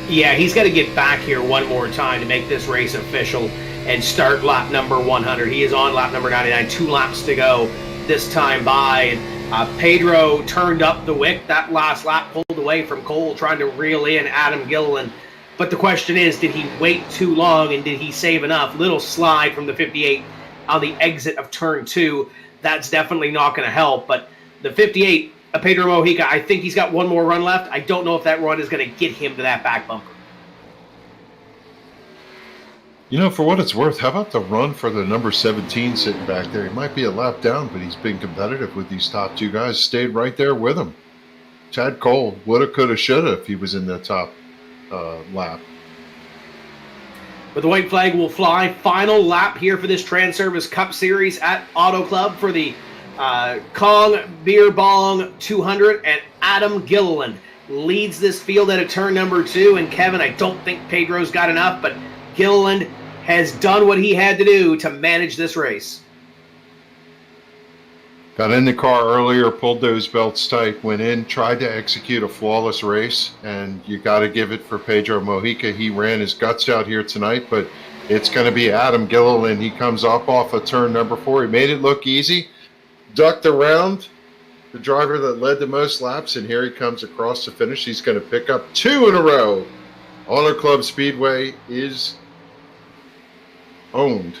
Yeah, he's got to get back here one more time to make this race official and start lap number 100. He is on lap number 99, 2 laps to go this time by. And Pedro turned up the wick. That last lap pulled away from Cole, trying to reel in Adam Gilliland. But the question is, did he wait too long and did he save enough? Little slide from the 58 on the exit of turn 2. That's definitely not going to help. But the 58, Pedro Mojica, I think he's got one more run left. I don't know if that run is going to get him to that back bumper. You know, for what it's worth, how about the run for the number 17 sitting back there? He might be a lap down, but he's been competitive with these top 2 guys. Stayed right there with him. Chad Cole, woulda, coulda, shoulda if he was in the top lap. But the white flag will fly. Final lap here for this Transervice Cup Series at Auto Club for the Kong Beer Bong 200. And Adam Gilliland leads this field at a turn number 2. And Kevin, I don't think Pedro's got enough, but Gilliland has done what he had to do to manage this race. Got in the car earlier, pulled those belts tight, went in, tried to execute a flawless race, and you got to give it for Pedro Mojica. He ran his guts out here tonight, but it's going to be Adam Gilliland. He comes up off of turn number 4. He made it look easy, ducked around the driver that led the most laps, and here he comes across the finish. He's going to pick up 2 in a row. Auto Club Speedway is owned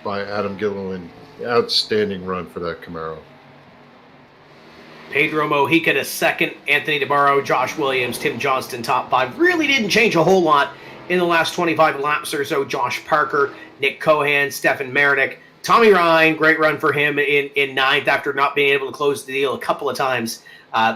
by Adam Gilliland. Outstanding run for that Camaro. Pedro Mojica to second, Anthony Debaro, Josh Williams, Tim Johnston, top 5. Really didn't change a whole lot in the last 25 laps or so. Josh Parker, Nick Kohan, Stefan Marinick, Tommy Ryan, great run for him in 9th after not being able to close the deal a couple of times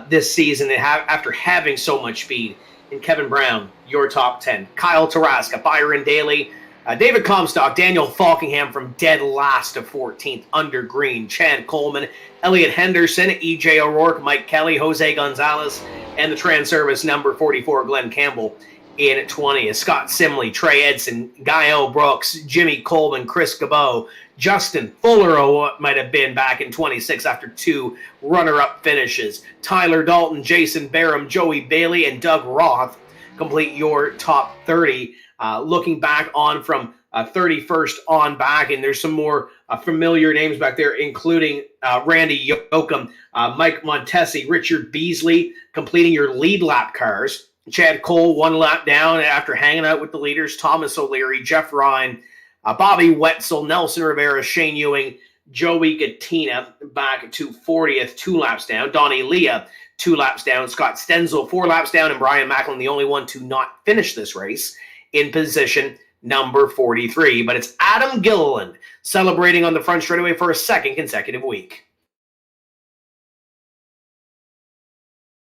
this season after having so much speed. And Kevin Brown, your top 10. Kyle Tarasca, Byron Daley, David Comstock, Daniel Faulkingham from dead last to 14th under green. Chad Coleman, Elliot Henderson, E.J. O'Rourke, Mike Kelly, Jose Gonzalez, and the Transervice number 44, Glenn Campbell in 20th. Scott Simley, Trey Edson, Guy Brooks, Jimmy Coleman, Chris Cabot, Justin Fuller might have been back in 26 after 2 runner-up finishes. Tyler Dalton, Jason Barham, Joey Bailey, and Doug Roth complete your top 30. Looking back on from 31st on back, and there's some more familiar names back there, including Randy Yoakum, Mike Montesi, Richard Beasley, completing your lead lap cars. Chad Cole 1 lap down after hanging out with the leaders. Thomas O'Leary, Jeff Ryan, Bobby Wetzel, Nelson Rivera, Shane Ewing, Joey Gattina back to 40th, 2 laps down. Donnie Leah, 2 laps down. Scott Stenzel, 4 laps down. And Brian Macklin, the only one to not finish this race, in position number 43. But it's Adam Gilliland celebrating on the front straightaway for a 2nd consecutive week.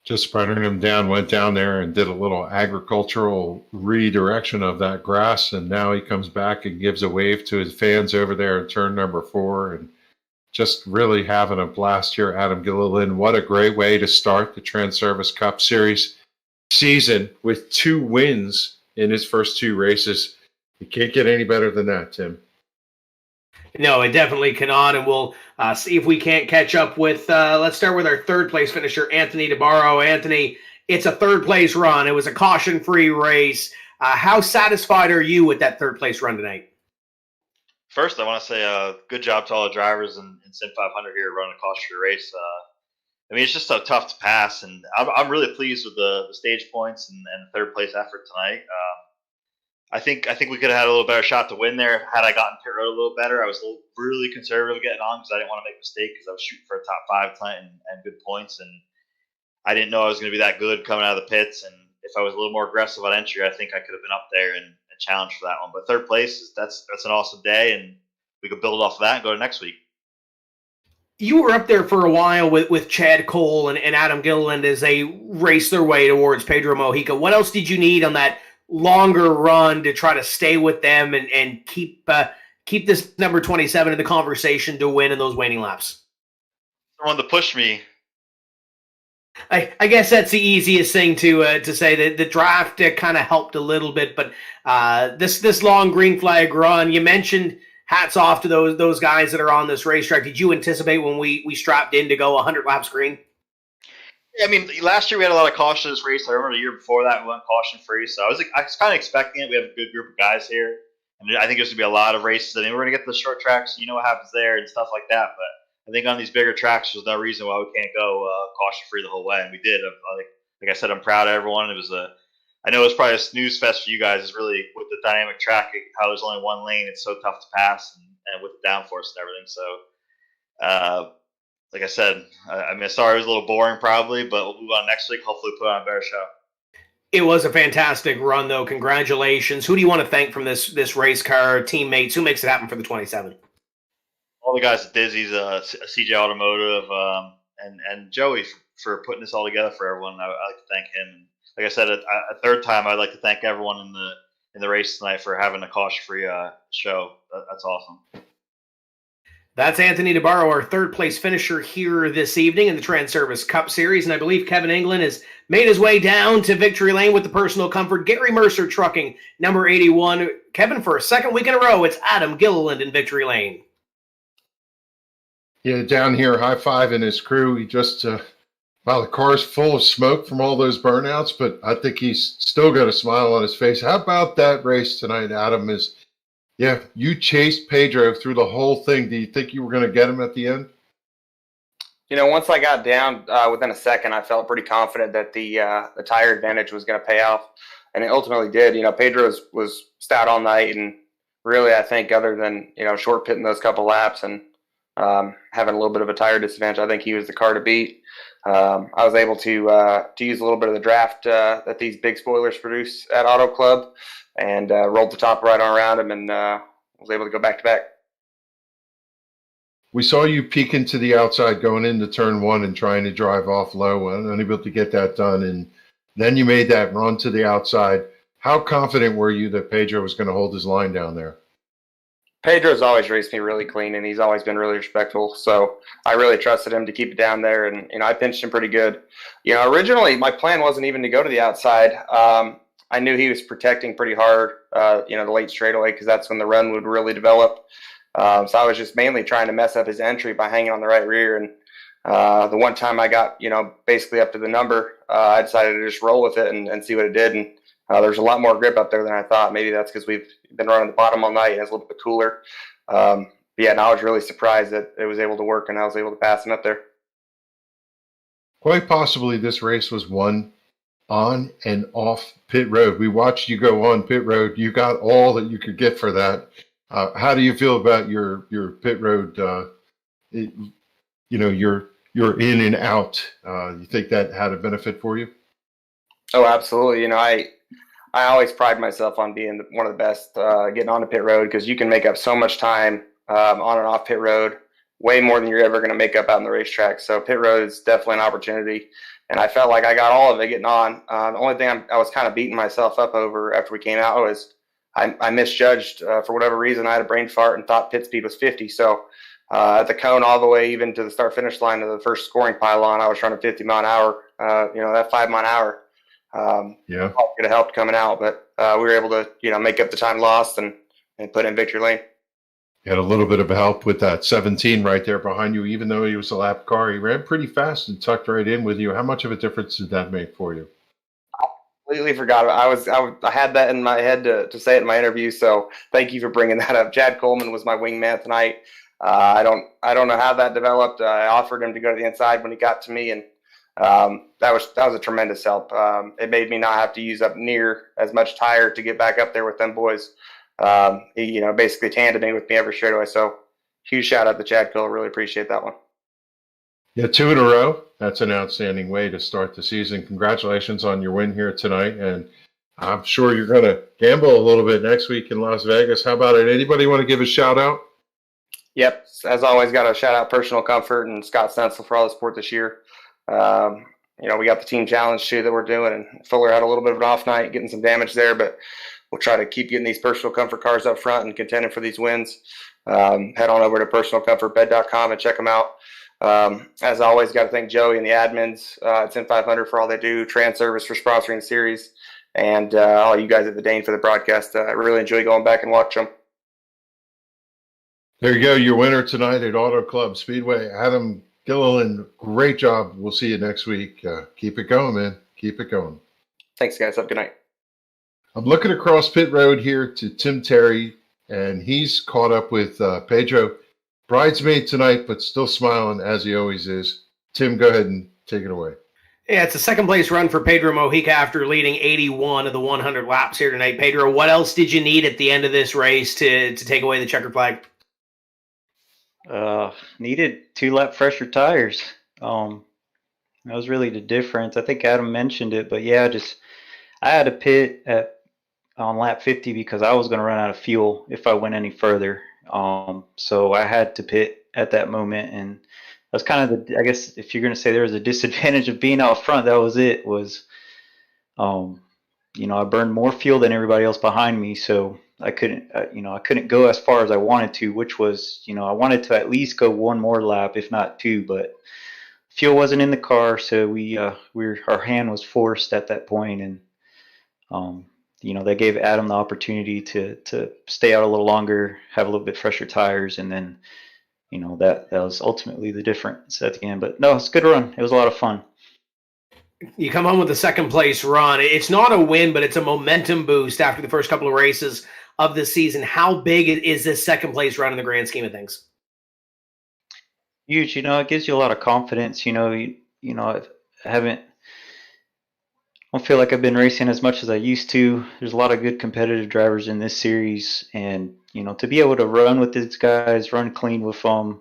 Just spreading him down, went down there and did a little agricultural redirection of that grass, and now he comes back and gives a wave to his fans over there in turn number 4, and just really having a blast here, Adam Gilliland. What a great way to start the Transervice Cup Series season with 2 wins in his first 2 races. You can't get any better than that, Tim. No, it definitely cannot, and we'll see if we can't catch up with, let's start with our 3rd place finisher, Anthony Debaro. Anthony, it's a 3rd place run. It was a caution-free race. How satisfied are you with that 3rd place run tonight? First, I want to say good job to all the drivers in SIM500 here running a caution-free race. I mean, it's just so tough to pass, and I'm really pleased with the stage points and the 3rd place effort tonight. I think we could have had a little better shot to win there had I gotten pit road a little better. I was really conservative getting on because I didn't want to make a mistake because I was shooting for a top 5 tonight and good points, and I didn't know I was going to be that good coming out of the pits. And if I was a little more aggressive on entry, I think I could have been up there and challenged for that one. But 3rd place, that's an awesome day, and we could build off of that and go to next week. You were up there for a while with Chad Cole and Adam Gilliland as they raced their way towards Pedro Mojica. What else did you need on that longer run to try to stay with them and keep this number 27 in the conversation to win in those waning laps? Someone to push me. I guess that's the easiest thing to say. That the draft kind of helped a little bit, but this long green flag run, you mentioned, hats off to those guys that are on this racetrack. Did you anticipate when we strapped in to go 100 laps green? Yeah, I mean, last year we had a lot of caution in this race. I remember the year before that we went caution free, so I was kind of expecting it. We have a good group of guys here, and I think there's going to be a lot of races. I mean, we're going to get to the short tracks, you know what happens there and stuff like that, but I think on these bigger tracks, there's no reason why we can't go caution free the whole way, and we did. Like I said, I'm proud of everyone. I know it's probably a snooze fest for you guys. Is really with the dynamic track, how there's only one lane, it's so tough to pass, and with the downforce and everything. So, like I said, I mean, sorry it was a little boring probably, but we'll move on next week. Hopefully, put on a better show. It was a fantastic run, though. Congratulations. Who do you want to thank from this race car, teammates? Who makes it happen for the 27? All the guys at Dizzy's, CJ Automotive, and Joey for putting this all together for everyone. I like to thank him. Like I said, a third time, I'd like to thank everyone in the race tonight for having a caution-free show. That's awesome. That's Anthony Debaro, our third-place finisher here this evening in the Transervice Cup Series, and I believe Kevin England has made his way down to victory lane with the personal comfort. Gary Mercer trucking number 81. Kevin, for a second week in a row, it's Adam Gilliland in victory lane. Yeah, down here, high five in his crew. He just, wow, the car's full of smoke from all those burnouts, but I think he's still got a smile on his face. How about that race tonight, Adam? Yeah, you chased Pedro through the whole thing. Do you think you were going to get him at the end? You know, once I got down within a second, I felt pretty confident that the tire advantage was going to pay off, and it ultimately did. You know, Pedro was stout all night, and really, I think other than, you know, short pitting those couple laps and having a little bit of a tire disadvantage, I think he was the car to beat. I was able to use a little bit of the draft that these big spoilers produce at Auto Club, and rolled the top right on around him, and was able to go back to back. We saw you peek into the outside going into turn one and trying to drive off low, unable to get that done, and then you made that run to the outside. How confident were you that Pedro was going to hold his line down there? Pedro's always raced me really clean, and he's always been really respectful. So I really trusted him to keep it down there, and you know, I pinched him pretty good. You know, originally my plan wasn't even to go to the outside. I knew he was protecting pretty hard, you know, the late straightaway, because that's when the run would really develop. So I was just mainly trying to mess up his entry by hanging on the right rear. And the one time I got, you know, basically up to the number, I decided to just roll with it and see what it did. And there's a lot more grip up there than I thought. Maybe that's because we've been running the bottom all night and it's a little bit cooler. But yeah, and I was really surprised that it was able to work and I was able to pass him up there. Quite possibly this race was won on and off pit road. We watched you go on pit road. You got all that you could get for that. How do you feel about your pit road? You know, your in and out. You think that had a benefit for you? Oh, absolutely. You know, I always pride myself on being one of the best getting on the pit road, because you can make up so much time on and off pit road, way more than you're ever going to make up out on the racetrack. So pit road is definitely an opportunity. And I felt like I got all of it getting on. The only thing I was kind of beating myself up over after we came out was I misjudged for whatever reason. I had a brain fart and thought pit speed was 50. So at the cone all the way even to the start-finish line of the first scoring pylon, I was running 50 mile an hour. You know, that 5 mile an hour could have helped coming out. But we were able to, you know, make up the time lost and put in victory lane. You had a little bit of help with that 17 right there behind you. Even though he was a lap car, he ran pretty fast and tucked right in with you. How much of a difference did that make for you? I completely forgot. I had that in my head to say it in my interview. So thank you for bringing that up. Chad Coleman was my wingman tonight. I don't know how that developed. I offered him to go to the inside when he got to me, and that was a tremendous help. It made me not have to use up near as much tire to get back up there with them boys. He, you know, basically tandeming with me every straightaway. So huge shout out to Chad Cole. Really appreciate that one. Yeah, 2 in a row. That's an outstanding way to start the season. Congratulations on your win here tonight. And I'm sure you're going to gamble a little bit next week in Las Vegas. How about it? Anybody want to give a shout out? Yep. As always, got to shout out Personal Comfort and Scott Stencil for all the support this year. We got the team challenge too that we're doing, and Fuller had a little bit of an off night, getting some damage there, but we'll try to keep getting these Personal Comfort cars up front and contending for these wins. Head on over to personalcomfortbed.com and check them out. As always, got to thank Joey and the admins at SIM500 for all they do, Transervice for sponsoring the series, and all you guys at the Dane for the broadcast. I really enjoy going back and watch them. There you go, your winner tonight at Auto Club Speedway, Adam Gilliland. Great job. We'll see you next week. Keep it going, man. Keep it going. Thanks, guys. Have a good night. I'm looking across pit road here to Tim Terry, and he's caught up with Pedro. Bridesmaid tonight, but still smiling as he always is. Tim, go ahead and take it away. Yeah, it's a second-place run for Pedro Mojica after leading 81 of the 100 laps here tonight. Pedro, what else did you need at the end of this race to take away the checkered flag? Needed 2-lap fresher tires. That was really the difference. I think Adam mentioned it, but yeah, I had to pit on lap 50 because I was going to run out of fuel if I went any further. So I had to pit at that moment, and that's kind of I guess if you're going to say there was a disadvantage of being out front, that was it. I burned more fuel than everybody else behind me, so I couldn't go as far as I wanted to, which was, I wanted to at least go one more lap, if not two, but fuel wasn't in the car, so our hand was forced at that point, and they gave Adam the opportunity to stay out a little longer, have a little bit fresher tires, and then that was ultimately the difference at the end. But no, it's a good run. It was a lot of fun. You come home with a second place run. It's not a win, but it's a momentum boost after the first couple of races of the season. How big is this second place run in the grand scheme of things? Huge. It gives you a lot of confidence. I don't feel like I've been racing as much as I used to. There's a lot of good competitive drivers in this series, and to be able to run with these guys, run clean with them,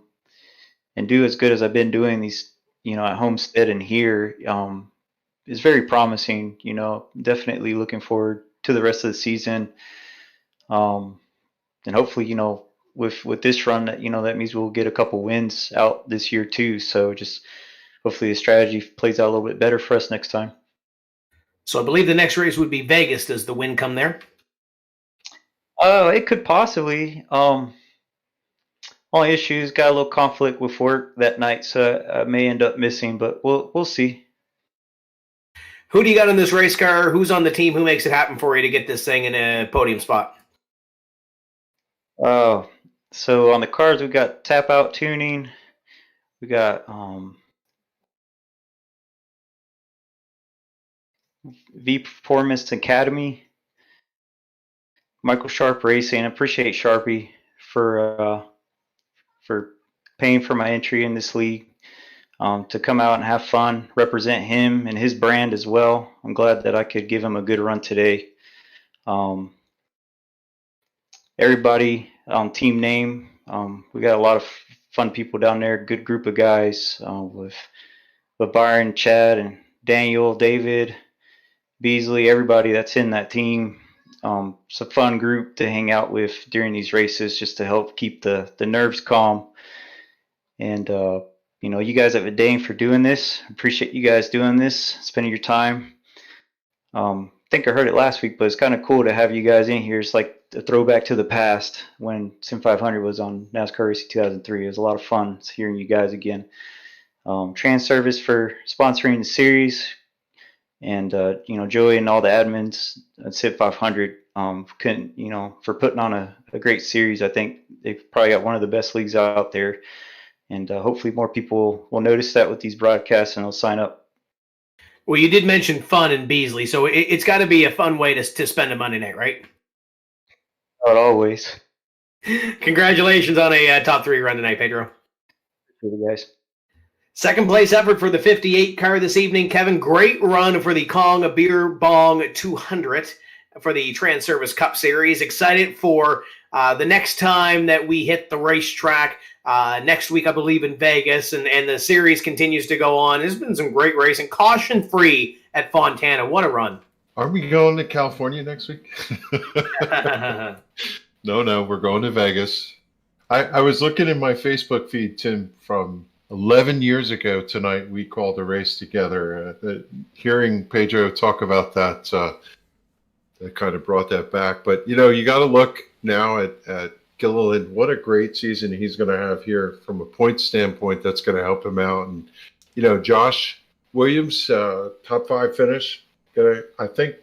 and do as good as I've been doing these, at Homestead and here, is very promising. Definitely looking forward to the rest of the season, and hopefully, with this run, that means we'll get a couple wins out this year too. So just hopefully the strategy plays out a little bit better for us next time. So I believe the next race would be Vegas. Does the win come there? It could possibly. Only issues, got a little conflict with work that night, so I may end up missing, but we'll see. Who do you got in this race car? Who's on the team? Who makes it happen for you to get this thing in a podium spot? So on the cars, we got Tap Out Tuning. We got V Performance Academy, Michael Sharp Racing. I appreciate Sharpie for paying for my entry in this league, to come out and have fun, represent him and his brand as well. I'm glad that I could give him a good run today. Everybody on Team Name, we got a lot of fun people down there, good group of guys, with Byron, Chad, and Daniel, David, Beasley, everybody that's in that team. It's a fun group to hang out with during these races, just to help keep the nerves calm. And you guys have a Dane for doing this. Appreciate you guys doing this, spending your time. I think I heard it last week, but it's kind of cool to have you guys in here. It's like a throwback to the past when SIM500 was on NASCAR Racing 2003. It was a lot of fun hearing you guys again. Transervice for sponsoring the series. And, Joey and all the admins at SIM500, for putting on a great series. I think they've probably got one of the best leagues out there. And hopefully more people will notice that with these broadcasts and they'll sign up. Well, you did mention fun and Beasley, so it's got to be a fun way to spend a Monday night, right? Not always. Congratulations on a top 3 run tonight, Pedro. Thank you, guys. Second place effort for the 58 car this evening. Kevin, great run for the Kong Beer Bong 200 for the Transervice Cup Series. Excited for the next time that we hit the racetrack next week, I believe, in Vegas, and the series continues to go on. There's been some great racing. Caution-free at Fontana. What a run. Are we going to California next week? No, we're going to Vegas. I was looking in my Facebook feed, Tim, from 11 years ago tonight. We called a race together. Hearing Pedro talk about that, that kind of brought that back. But, you know, you got to look now at Gilliland. What a great season he's going to have here from a point standpoint. That's going to help him out. And, you know, Josh Williams, top 5 finish. I think,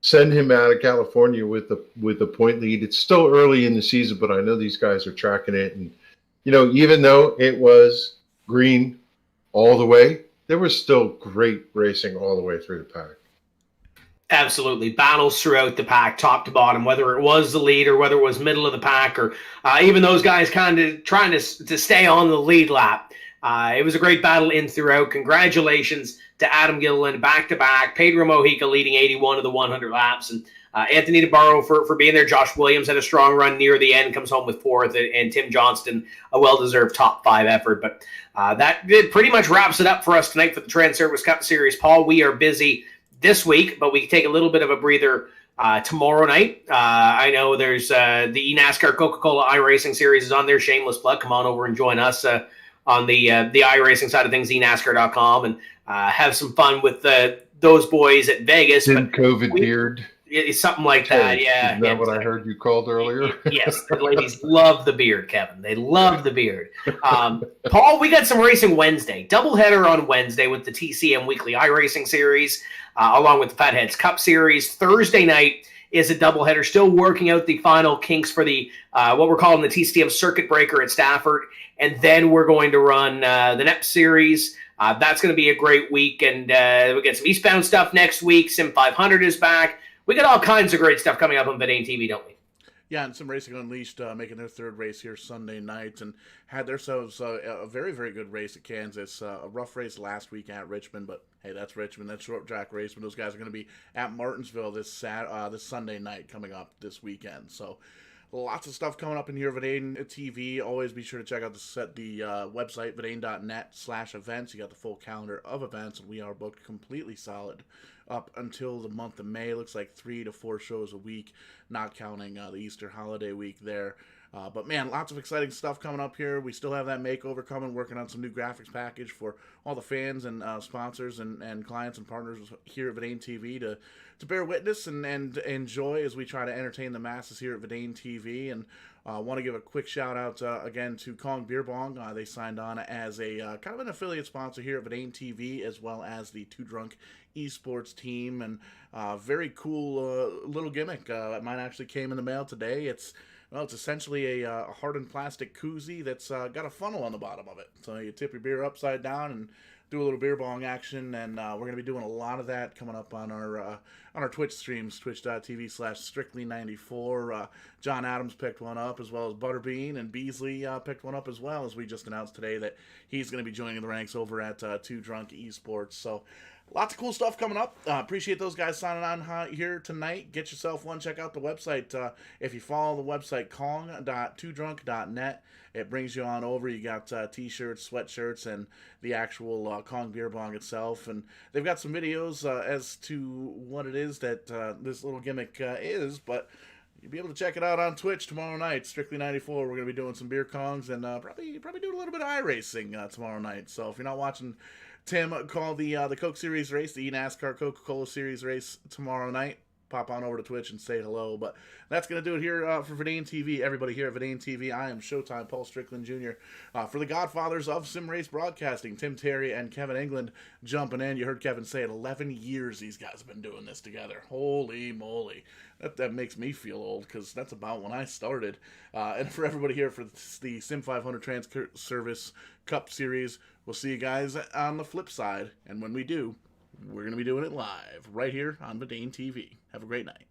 send him out of California with the point lead. It's still early in the season, but I know these guys are tracking it. And, you know, even though it was green all the way, there was still great racing all the way through the pack. Absolutely. Battles throughout the pack, top to bottom, whether it was the lead or whether it was middle of the pack, or even those guys kind of trying to stay on the lead lap. It was a great battle in throughout. Congratulations to Adam Gilliland, back-to-back. Pedro Mojica leading 81 of the 100 laps. And Anthony Debaro for being there. Josh Williams had a strong run near the end, comes home with 4th. And Tim Johnston, a well-deserved top 5 effort. But that pretty much wraps it up for us tonight for the Transervice Cup Series. Paul, we are busy this week, but we can take a little bit of a breather tomorrow night. I know there's the eNASCAR Coca-Cola iRacing Series is on there. Shameless plug. Come on over and join us on the iRacing side of things, eNASCAR.com, and have some fun with those boys at Vegas. COVID beard. It's something like that, yeah. Isn't that what I heard you called earlier? Yes, the ladies love the beard, Kevin. They love the beard. Paul, we got some racing Wednesday. Doubleheader on Wednesday with the TCM Weekly iRacing Series, along with the Fatheads Cup Series. Thursday night is a doubleheader, still working out the final kinks for the what we're calling the TCM Circuit Breaker at Stafford. And then we're going to run the NEP Series. That's going to be a great week. And we get some eastbound stuff next week. SIM500 is back. We got all kinds of great stuff coming up on Vidane TV, don't we? Yeah, and some Racing Unleashed making their 3rd race here Sunday night, and had themselves a very, very good race at Kansas. A rough race last week at Richmond, but hey, that's Richmond. That's short track race. But those guys are going to be at Martinsville this Sunday night coming up this weekend. So lots of stuff coming up in here, Vidane TV. Always be sure to check out the website, vidane.net/events. You got the full calendar of events, and we are booked completely solid up until the month of May. Looks like 3 to 4 shows a week, not counting the Easter holiday week there. But man, lots of exciting stuff coming up here. We still have that makeover coming, working on some new graphics package for all the fans and sponsors and clients and partners here at Vidane TV to bear witness and enjoy as we try to entertain the masses here at Vidane TV. And want to give a quick shout out again to Kong Beer Bong. They signed on as a kind of an affiliate sponsor here at Vidane TV, as well as the Two Drunk Esports team. And very cool little gimmick. Mine actually came in the mail today. It's essentially a hardened plastic koozie that's got a funnel on the bottom of it. So you tip your beer upside down and do a little beer bong action, and we're going to be doing a lot of that coming up on our Twitch streams, twitch.tv/strictly94. John Adams picked one up, as well as Butterbean, and Beasley picked one up as well, as we just announced today that he's going to be joining the ranks over at Two Drunk Esports. So lots of cool stuff coming up. Appreciate those guys signing on here tonight. Get yourself one. Check out the website. If you follow the website, kong.twodrunk.net, it brings you on over. You got t-shirts, sweatshirts, and the actual Kong Beer Bong itself. And they've got some videos as to what it is that this little gimmick is. But you'll be able to check it out on Twitch tomorrow night. Strictly 94. We're going to be doing some beer kongs and probably doing a little bit of iRacing tomorrow night. So if you're not watching Tim call the Coke Series race, the eNASCAR Coca-Cola Series race tomorrow night, pop on over to Twitch and say hello. But that's going to do it here for Vidane TV. Everybody here at Vidane TV, I am Showtime Paul Strickland Jr. For the godfathers of sim race broadcasting, Tim Terry and Kevin England jumping in. You heard Kevin say it, 11 years these guys have been doing this together. Holy moly. That makes me feel old, because that's about when I started. And for everybody here for the SIM500 Transervice Cup Series, we'll see you guys on the flip side. And when we do, we're going to be doing it live right here on Vidane TV. Have a great night.